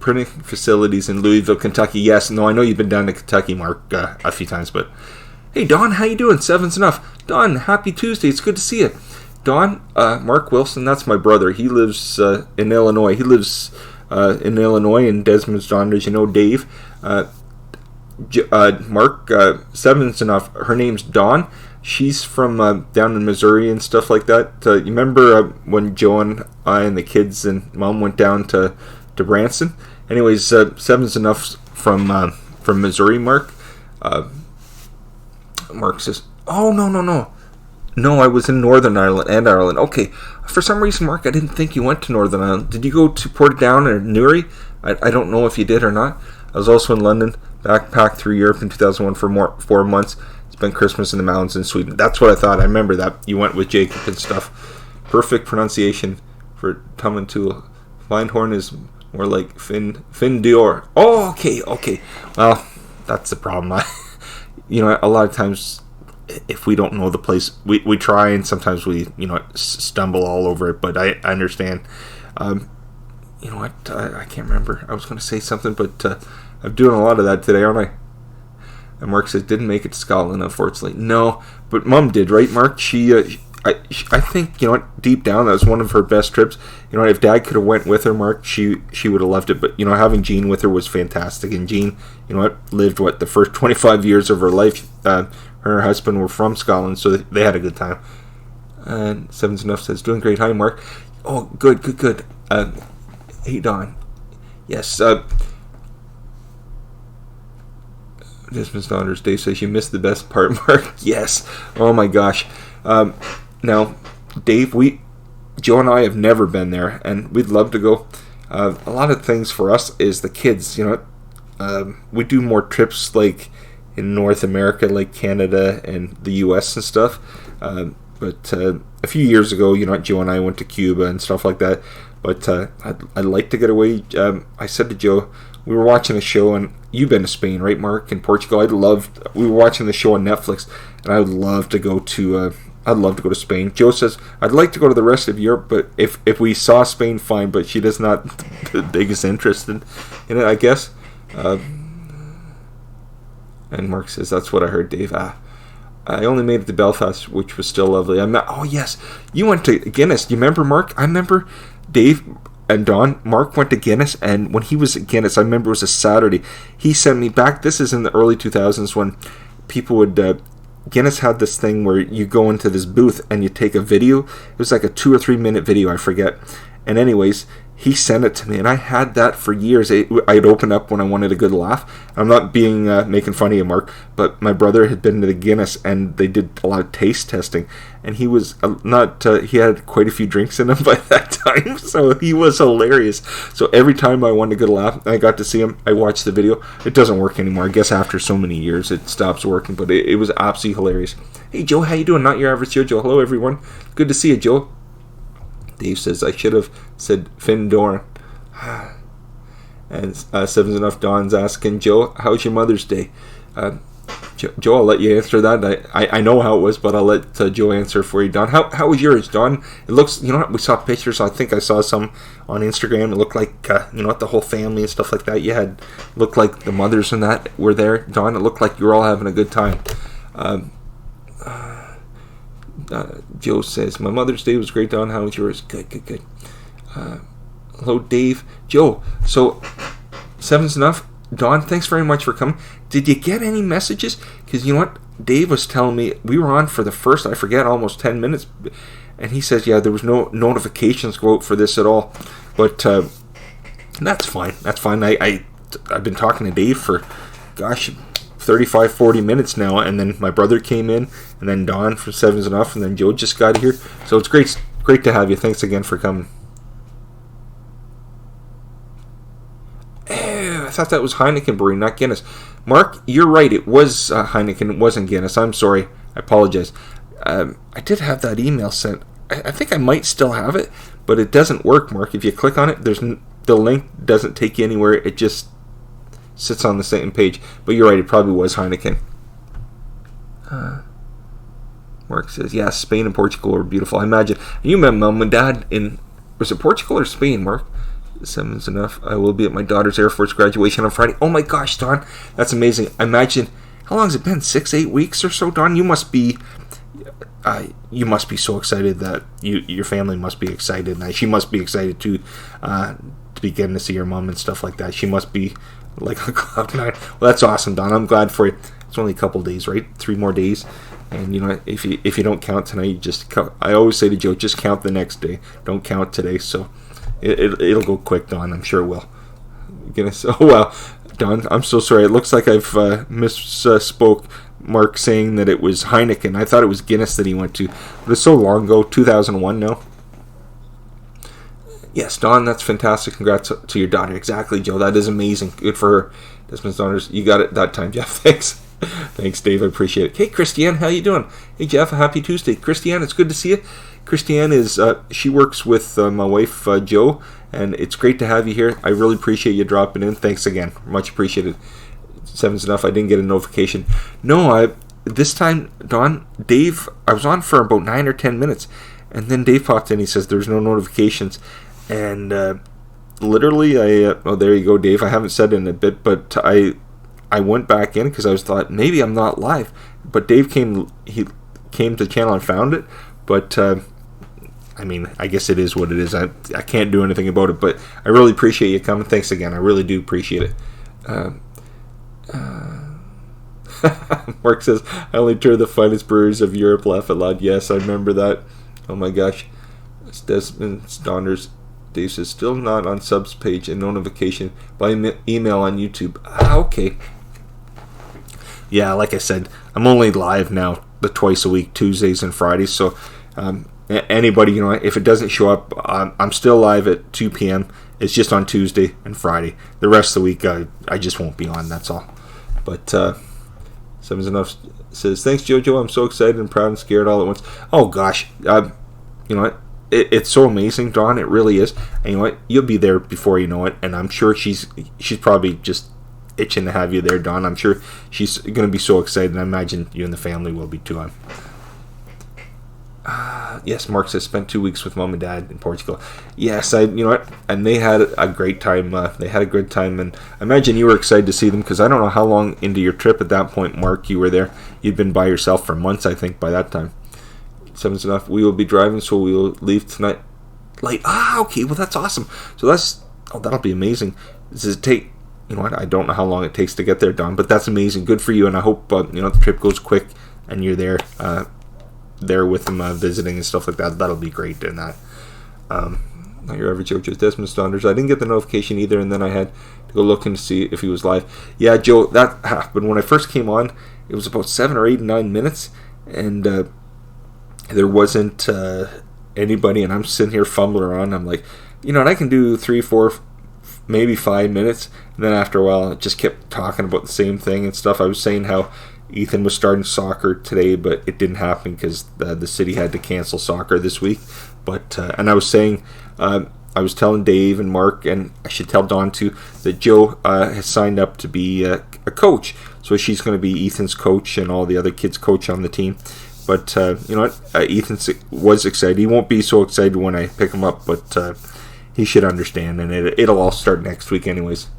Printing facilities in Louisville, Kentucky. Yes, no, I know you've been down to Kentucky, Mark, a few times, but... Hey, Don, how you doing? Seven's enough. Don, happy Tuesday. It's good to see you. Don, Mark Wilson, that's my brother. He lives in Illinois. He lives in Illinois, and Desmond's daughter, as you know, Dave. Mark, Seven's enough. Her name's Dawn. She's from down in Missouri and stuff like that. You remember when Joe and I and the kids and Mom went down to Branson? Anyways, Seven's enough from Missouri, Mark. Mark says, oh, no, I was in Northern Ireland and Ireland. Okay, for some reason, Mark, I didn't think you went to Northern Ireland. Did you go to Portadown or Newry? I don't know if you did or not. I was also in London, backpacked through Europe in 2001 for 4 months. Spent Christmas in the mountains in Sweden. That's what I thought. I remember that. You went with Jacob and stuff. Perfect pronunciation for Tum and Tool. Findhorn is more like Fin Dior. Oh, okay. Well, that's the problem. A lot of times, if we don't know the place, we try, and sometimes we, stumble all over it, but I understand. You know what? I can't remember. I was going to say something, but I'm doing a lot of that today, aren't I? And Mark says, didn't make it to Scotland, unfortunately. No, but Mom did, right, Mark? I think, deep down, that was one of her best trips. If Dad could have went with her, Mark, she would have loved it. But, having Jean with her was fantastic. And Jean, lived, the first 25 years of her life. Her and her husband were from Scotland, so they had a good time. And Seven's Enough says, doing great. Hi, Mark. Oh, good. Hey, Don. Yes, Desmond's daughter's Dave says, you missed the best part, Mark. Yes. Oh, my gosh. Now, Dave, Joe and I have never been there, and we'd love to go. A lot of things for us is the kids. We do more trips like in North America, like Canada and the U.S. and stuff. But a few years ago, Joe and I went to Cuba and stuff like that. But I'd like to get away. I said to Joe, we were watching a show, and you've been to Spain, right, Mark? In Portugal, we were watching the show on Netflix, and I would love to go to. I'd love to go to Spain. Joe says, I'd like to go to the rest of Europe, but if we saw Spain, fine, but she does not the biggest interest in it, I guess. And Mark says, that's what I heard, Dave. I only made it to Belfast, which was still lovely. Oh, yes, you went to Guinness. Do you remember, Mark? I remember Dave and Don. Mark went to Guinness, and when he was at Guinness, I remember it was a Saturday. He sent me back. This is in the early 2000s when people would... Guinness had this thing where you go into this booth and you take a video. It was like a 2 or 3 minute video, I forget. And anyways, he sent it to me, and I had that for years. I'd open up when I wanted a good laugh. I'm not being making fun of you, Mark, but my brother had been to the Guinness, and they did a lot of taste testing, and he was he had quite a few drinks in him by that time, so he was hilarious. So every time I wanted a good laugh, I got to see him, I watched the video. It doesn't work anymore. I guess after so many years, it stops working, but it was absolutely hilarious. Hey, Joe, how you doing? Not your average Joe. Hello, everyone. Good to see you, Joe. Dave says, I should have said Finn Doran. And Seven's Enough Don's asking, Joe, how's your Mother's Day? Joe, I'll let you answer that. I know how it was, but I'll let Joe answer for you, Don. How was yours, Don? It looks, we saw pictures. I think I saw some on Instagram. It looked like, the whole family and stuff like that. Looked like the mothers and that were there, Don. It looked like you were all having a good time. Joe says, my Mother's Day was great, Don. How was yours? Good. Hello, Dave. Joe, so Seven's Enough. Don, thanks very much for coming. Did you get any messages? Because you know what? Dave was telling me, we were on for the first, I forget, almost 10 minutes. And he says, yeah, there was no notifications go out for this at all. But that's fine. I've been talking to Dave for, 35, 40 minutes now, and then my brother came in, and then Don from Seven's Enough, and then Joe just got here. So it's great to have you. Thanks again for coming. I thought that was Heineken Brewing, not Guinness. Mark, you're right. It was Heineken. It wasn't Guinness. I'm sorry. I apologize. I did have that email sent. I think I might still have it, but it doesn't work, Mark. If you click on it, the link doesn't take you anywhere. It just sits on the same page. But you're right. It probably was Heineken. Mark says, yeah, Spain and Portugal are beautiful. I imagine. You met Mom and Dad in, was it Portugal or Spain, Mark? Seven's Enough. I will be at my daughter's Air Force graduation on Friday. Oh my gosh, Don. That's amazing. I imagine, how long has it been? 6-8 weeks or so, Don? You must be so excited that your family must be excited. And she must be excited to be getting to see your mom and stuff like that. She must be like on cloud nine. Well, that's awesome, Don. I'm glad for you. It's only a couple days, right? 3 more days. And if you don't count tonight, you just count. I always say to Joe, just count the next day. Don't count today. So it'll go quick, Don. I'm sure it will. Oh well, Don. I'm so sorry. It looks like I've misspoke. Mark saying that it was Heineken. I thought it was Guinness that he went to, but it's so long ago. 2001 now. Yes, Don. That's fantastic. Congrats to your daughter. Exactly, Joe. That is amazing. Good for her. Desmond's daughters. You got it that time, Jeff. Thanks. Thanks, Dave. I appreciate it. Hey, Christiane, how you doing? Hey, Jeff. Happy Tuesday. Christiane, it's good to see you. Christiane is, she works with my wife, Joe, and it's great to have you here. I really appreciate you dropping in. Thanks again. Much appreciated. Seven's Enough. I didn't get a notification. No, this time, Don, Dave, I was on for about 9 or 10 minutes, and then Dave popped in. He says there's no notifications, and literally, oh, there you go, Dave. I haven't said it in a bit, but I went back in because I thought maybe I'm not live, but Dave came to the channel and found it, but I mean, I guess it is what it is. I can't do anything about it, but I really appreciate you coming. Thanks again. I really do appreciate it. Mark says, I only tour the finest breweries of Europe, laugh out loud. Yes, I remember that. Oh my gosh. It's Desmond's Donners. Dave says, still not on subs page and notification by email on YouTube. Okay. Yeah, like I said, I'm only live now twice a week, Tuesdays and Fridays, so anybody, if it doesn't show up, I'm still live at 2 p.m. It's just on Tuesday and Friday. The rest of the week, I just won't be on, that's all. But Seven's Enough says, thanks, Jojo. I'm so excited and proud and scared all at once. Oh, gosh. You know what? It's so amazing, Dawn. It really is. And you know what? You'll be there before you know it. And I'm sure she's probably just itching to have you there, Dawn. I'm sure she's going to be so excited. And I imagine you and the family will be too. Yes, Mark says, spent 2 weeks with Mom and Dad in Portugal. Yes, you know what? And they had a great time. They had a good time. And I imagine you were excited to see them because I don't know how long into your trip at that point, Mark, you were there. You'd been by yourself for months, I think, by that time. Seven's Enough. We will be driving, so we will leave tonight. Okay, well that's awesome. So that'll be amazing. Does it take? You know what? I don't know how long it takes to get there, Don, but that's amazing. Good for you, and I hope the trip goes quick and you're there, with them visiting and stuff like that. That'll be great. And that. Not your average Joe, just Desmond Saunders. I didn't get the notification either, and then I had to go look and see if he was live. Yeah, Joe, that happened when I first came on. It was about 7 or 8, 9 minutes, and there wasn't anybody, and I'm sitting here fumbling around. I'm like, and I can do 3, 4, maybe 5 minutes. And then after a while, I just kept talking about the same thing and stuff. I was saying how Ethan was starting soccer today, but it didn't happen because the city had to cancel soccer this week. But and I was saying, I was telling Dave and Mark, and I should tell Dawn too, that Joe has signed up to be a coach. So she's going to be Ethan's coach and all the other kids' coach on the team. But you know what? Ethan was excited. He won't be so excited when I pick him up, but he should understand, and it'll all start next week anyways.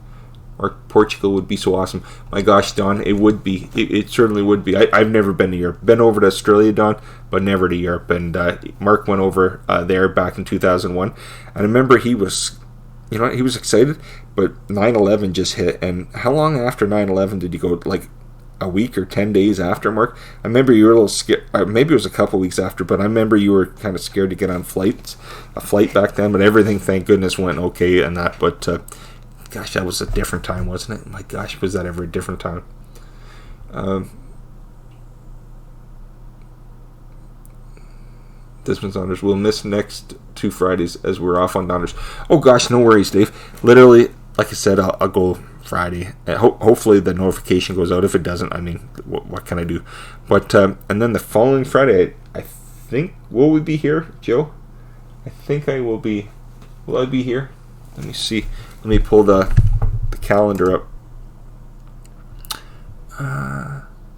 Or Portugal would be so awesome. My gosh, Don, it would be. It certainly would be. I've never been to Europe. Been over to Australia, Don, but never to Europe. And Mark went over there back in 2001. And I remember he was, he was excited, but 9/11 just hit. And how long after 9/11 did you go? Like a week or 10 days after, Mark? I remember you were a little scared. Maybe it was a couple weeks after, but I remember you were kind of scared to get on a flight back then. But everything, thank goodness, went okay and that. But gosh, that was a different time, wasn't it? My gosh, was that ever a different time? Desmond Saunders will miss next 2 Fridays as we're off on Donners. Oh gosh, no worries, Dave. Literally, like I said, I'll go Friday. Hopefully the notification goes out. If it doesn't, I mean, what can I do? But and then the following Friday, I think, will we be here, Joe? I think I will be. Will I be here? Let me see. Let me pull the calendar up.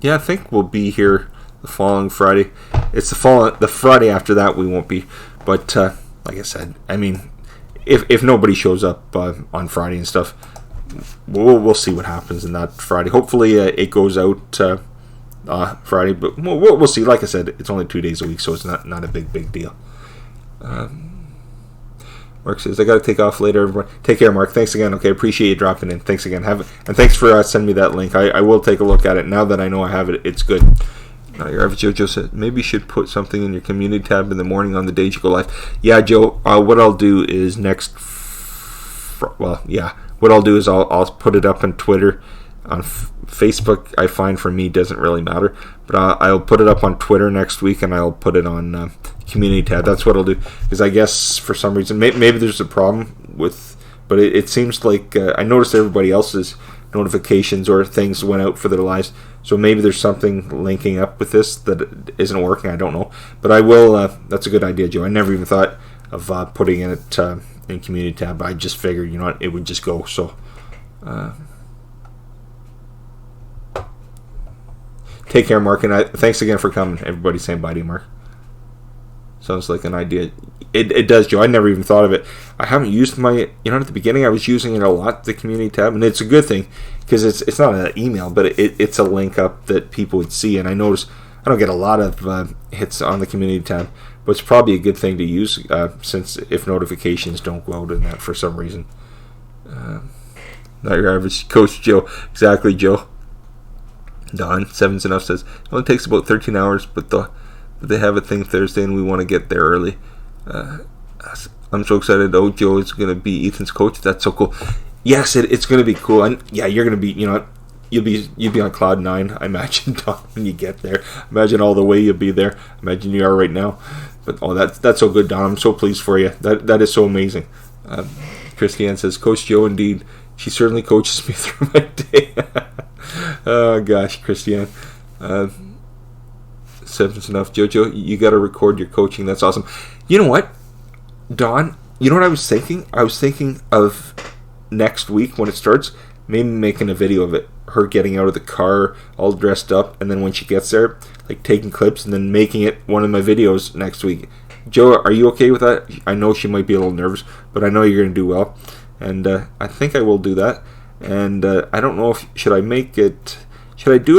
Yeah, I think we'll be here the following Friday. It's the Friday after that we won't be. But like I said, I mean, if nobody shows up on Friday and stuff, we'll see what happens in that Friday. Hopefully it goes out Friday, but we'll see. Like I said, it's only 2 days a week, so it's not a big deal. Mark says, I got to take off later. Everyone, take care, Mark. Thanks again. Okay, appreciate you dropping in. Thanks again. And thanks for sending me that link. I will take a look at it. Now that I know I have it, it's good. Your average Joe said, maybe you should put something in your community tab in the morning on the days you go live. Yeah, Joe, what I'll do is what I'll do is I'll put it up on Twitter. On Facebook, I find for me doesn't really matter, but I'll put it up on Twitter next week, and I'll put it on community tab. That's what I'll do, because I guess for some reason maybe there's a problem with, but it seems like I noticed everybody else's notifications or things went out for their lives, so maybe there's something linking up with this that isn't working. I don't know, but I will. That's a good idea, Joe. I never even thought of putting it in community tab. I just figured, it would just go. So. Take care, Mark, and thanks again for coming. Everybody's saying bye to you, Mark. Sounds like an idea. It does, Joe. I never even thought of it. I haven't used my, at the beginning I was using it a lot, the community tab, and it's a good thing because it's not an email, but it's a link up that people would see, and I notice I don't get a lot of hits on the community tab, but it's probably a good thing to use since if notifications don't go out in that for some reason. Not your average Coach Joe. Exactly, Joe. Don, Seven's Enough says, it only takes about 13 hours, but they have a thing Thursday and we want to get there early. I'm so excited. Oh, Joe is going to be Ethan's coach. That's so cool. Yes, it's going to be cool. And yeah, you're going to be, you'll be on cloud 9, I imagine, Don, when you get there. Imagine all the way you'll be there. Imagine you are right now. But that's so good, Don. I'm so pleased for you. That is so amazing. Christiane says, Coach Joe, indeed. She certainly coaches me through my day. Oh gosh, Christiane. Seven's Enough. Jojo, you got to record your coaching. That's awesome. You know what, Don? You know what I was thinking? I was thinking of next week when it starts, maybe making a video of it. Her getting out of the car, all dressed up, and then when she gets there, like taking clips and then making it one of my videos next week. Joe, are you okay with that? I know she might be a little nervous, but I know you're going to do well. And I think I will do that. And I don't know should I do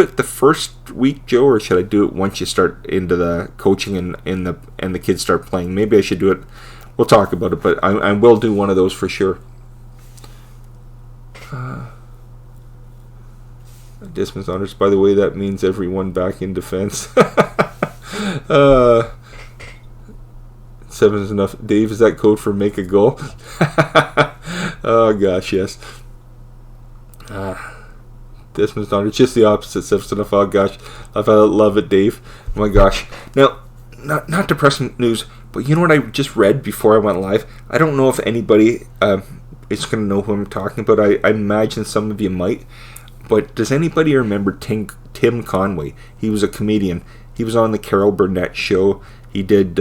it the first week, Joe, or should I do it once you start into the coaching and the kids start playing? Maybe I should do it. We'll talk about it, but I will do one of those for sure. Dismiss honors. By the way, that means everyone back in defense. Seven's Enough. Dave, is that code for make a goal? Oh gosh, yes. Dismiss honors. Just the opposite. Seven's Enough. Oh gosh, I love it, Dave. Oh my gosh. Now, not depressing news, but you know what I just read before I went live? I don't know if anybody is going to know who I'm talking about. I imagine some of you might. But does anybody remember Tim Conway? He was a comedian. He was on the Carol Burnett show. He did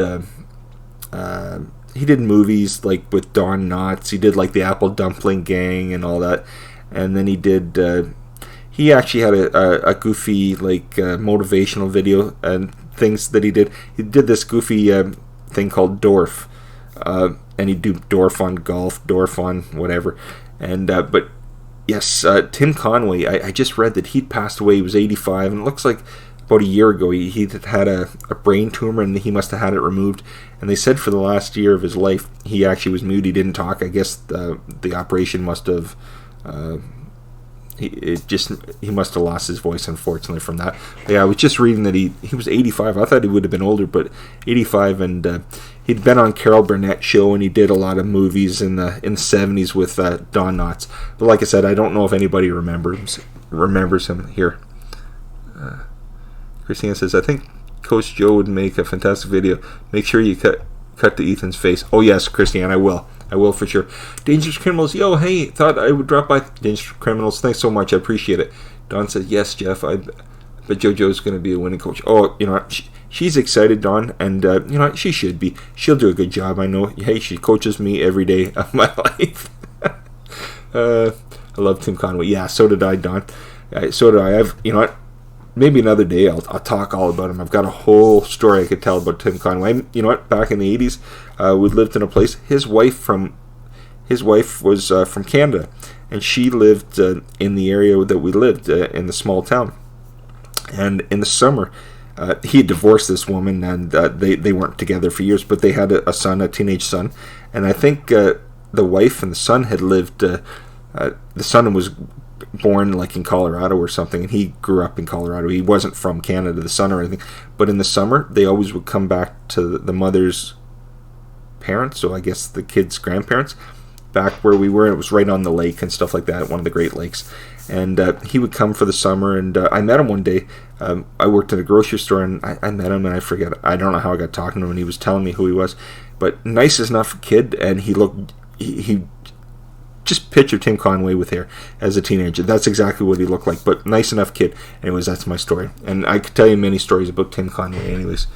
movies like with Don Knotts. He did like the Apple Dumpling Gang and all that. And then he did. He actually had a goofy like motivational video and things that he did. He did this goofy thing called Dorf, and he'd do Dorf on golf, Dorf on whatever, and but. Yes, Tim Conway, I just read that he'd passed away. He was 85, and it looks like about a year ago he had a brain tumor, and he must have had it removed. And they said for the last year of his life, he actually was mute. He didn't talk. I guess the operation must have... he must have lost his voice, unfortunately, from that. But yeah, I was just reading that he was 85. I thought he would have been older, but 85, and he'd been on Carol Burnett show, and he did a lot of movies in the 70s with Don Knotts. But like I said, I don't know if anybody remembers him here. Christiane says, I think Coach Joe would make a fantastic video. Make sure you cut to Ethan's face. Oh yes, Christiane, I will. I will for sure. Dangerous Criminals, yo, hey, thought I would drop by. Dangerous Criminals, thanks so much, I appreciate it. Don says, yes, Jeff, but JoJo's going to be a winning coach. Oh, you know, she's excited, Dawn, and you know, she should be. She'll do a good job, I know. Hey, she coaches me every day of my life. I love Tim Conway. Yeah, so did I, Dawn. So did I. You know what? Maybe another day I'll talk all about him. I've got a whole story I could tell about Tim Conway. You know what? Back in the 80s, we lived in a place. His wife was from Canada, and she lived in the area that we lived in the small town. And in the summer, he had divorced this woman, and they weren't together for years, but they had a son, a teenage son. And I think the wife and the son had lived. The son was born like in Colorado or something, and he grew up in Colorado. He wasn't from Canada, the son or anything. But in the summer, they always would come back to the mother's parents, so I guess the kids' grandparents, back where we were. It was right on the lake and stuff like that, one of the Great Lakes. And he would come for the summer, and I met him one day. I worked at a grocery store, and I met him, and I don't know how I got talking to him, and he was telling me who he was. But nice enough kid, and he just picture Tim Conway with hair as a teenager. That's exactly what he looked like, but nice enough kid. Anyways, that's my story. And I could tell you many stories about Tim Conway anyways.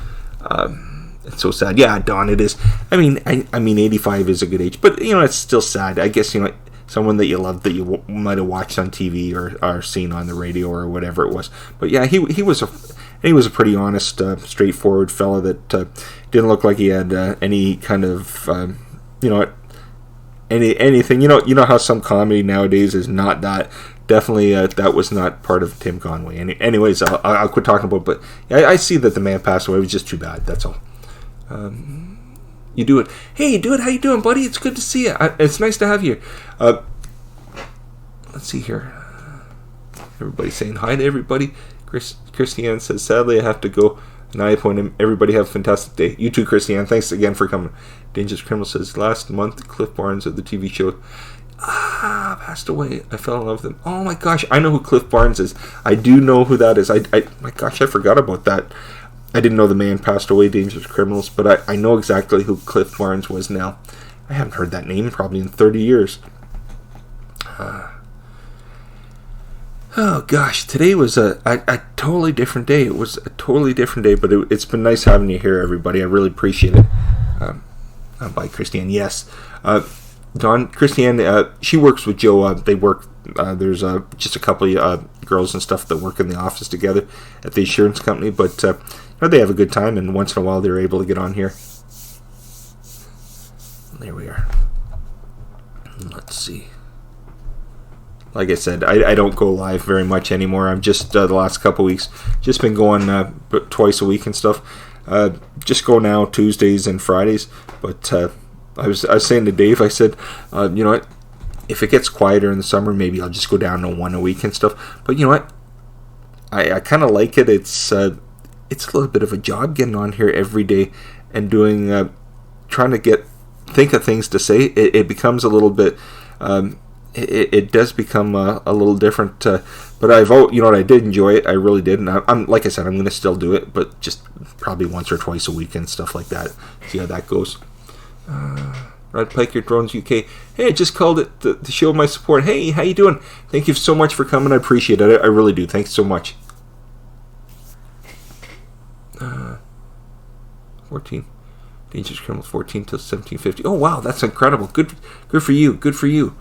It's so sad. Yeah, Don, it is. I mean, 85 is a good age, but, you know, it's still sad. I guess, you know, someone that you love that you might have watched on TV or seen on the radio or whatever it was. But yeah, he was a pretty honest, straightforward fella that didn't look like he had any kind of, you know, anything. You know how some comedy nowadays is not that. Definitely, that was not part of Tim Conway. Anyways, I'll quit talking about it, but I see that the man passed away. It was just too bad, that's all. You do it. Hey, you do it. How you doing, buddy? It's good to see you. It's nice to have you here. Let's see here. Everybody saying hi to everybody. Christiane says, sadly, I have to go. And I appoint him. Everybody have a fantastic day. You too, Christiane. Thanks again for coming. Dangerous Criminal says, last month, Cliff Barnes of the TV show passed away. I fell in love with him. Oh my gosh, I know who Cliff Barnes is. I do know who that is. My gosh, I forgot about that. I didn't know the man passed away, Dangerous Criminals, but I know exactly who Cliff Barnes was now. I haven't heard that name probably in 30 years. Oh gosh, today was a totally different day. It was a totally different day, but it's been nice having you here, everybody. I really appreciate it. By Christiane, yes. Christiane, she works with Joe. They work. There's just a couple of girls and stuff that work in the office together at the insurance company, but they have a good time, and once in a while they're able to get on here. There we are. Let's see. Like I said, I don't go live very much anymore. I'm just the last couple weeks just been going twice a week and stuff. Just go now Tuesdays and Fridays. But I was saying to Dave, I said, you know what? If it gets quieter in the summer, maybe I'll just go down to one a week and stuff. But you know what? I kind of like it. It's a little bit of a job getting on here every day and doing, trying to think of things to say. It becomes a little bit. It does become a little different, but I did enjoy it. I really did, and I'm like I said, I'm going to still do it, but just probably once or twice a week and stuff like that. See how that goes. Rod Piker Drones UK. Hey, I just called it to show my support. Hey, how you doing? Thank you so much for coming. I appreciate it. I really do. Thanks so much. 14. Dangerous Criminals 14 till 1750. Oh wow, that's incredible. Good for you. Good for you.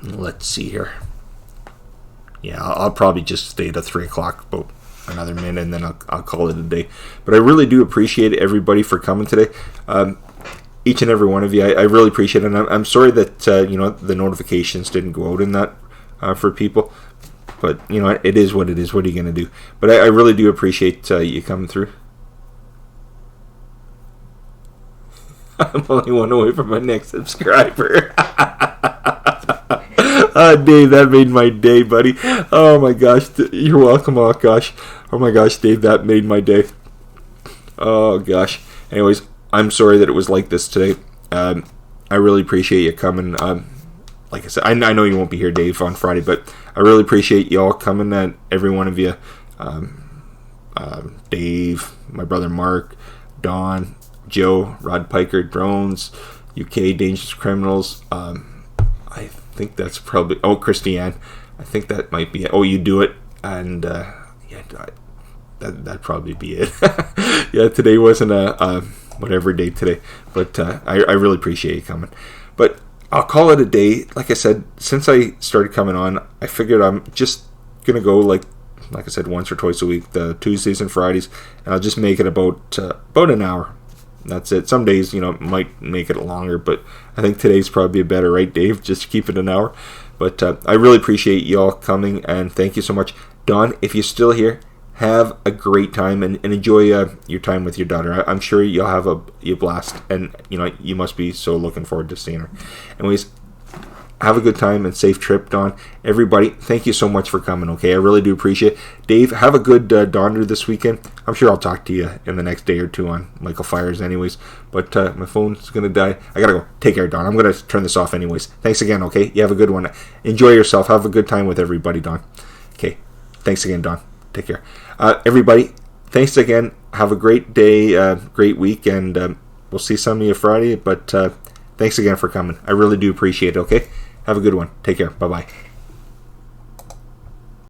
Let's see here. Yeah, I'll probably just stay to 3 o'clock, about another minute, and then I'll call it a day. But I really do appreciate everybody for coming today. Each and every one of you, I really appreciate it. And I'm sorry that the notifications didn't go out in that for people. But you know, it is what it is. What are you going to do? But I really do appreciate you coming through. I'm only one away from my next subscriber. Dave, that made my day, buddy. Oh my gosh, you're welcome. Oh gosh, Dave, that made my day. Oh gosh. Anyways, I'm sorry that it was like this today. I really appreciate you coming. like I said, I know you won't be here, Dave, on Friday, but I really appreciate y'all coming, and every one of you, Dave, my brother Mark, Don, Joe, Rod Piker, Drones, UK Dangerous Criminals. I think that's probably Christiane. I think that might be it. You do it, and that'd probably be it. Yeah, today wasn't a whatever day today, but I really appreciate you coming. But I'll call it a day. Like I said, since I started coming on, I figured I'm just gonna go like I said, once or twice a week, the Tuesdays and Fridays, and I'll just make it about an hour. That's it. Some days, might make it longer, but I think today's probably better, right, Dave? Just keep it an hour. But I really appreciate y'all coming, and thank you so much. Don, if you're still here, have a great time and enjoy your time with your daughter. I'm sure you'll have a blast, and you must be so looking forward to seeing her. Anyways, have a good time and safe trip, Don. Everybody, thank you so much for coming, okay? I really do appreciate it. Dave, have a good Donder this weekend. I'm sure I'll talk to you in the next day or two on Michael Fires anyways. But my phone's going to die. I got to go. Take care, Don. I'm going to turn this off anyways. Thanks again, okay? You have a good one. Enjoy yourself. Have a good time with everybody, Don. Okay. Thanks again, Don. Take care. Everybody, thanks again. Have a great day, great week, and we'll see some of you Friday. But thanks again for coming. I really do appreciate it, okay? Have a good one. Take care. Bye-bye.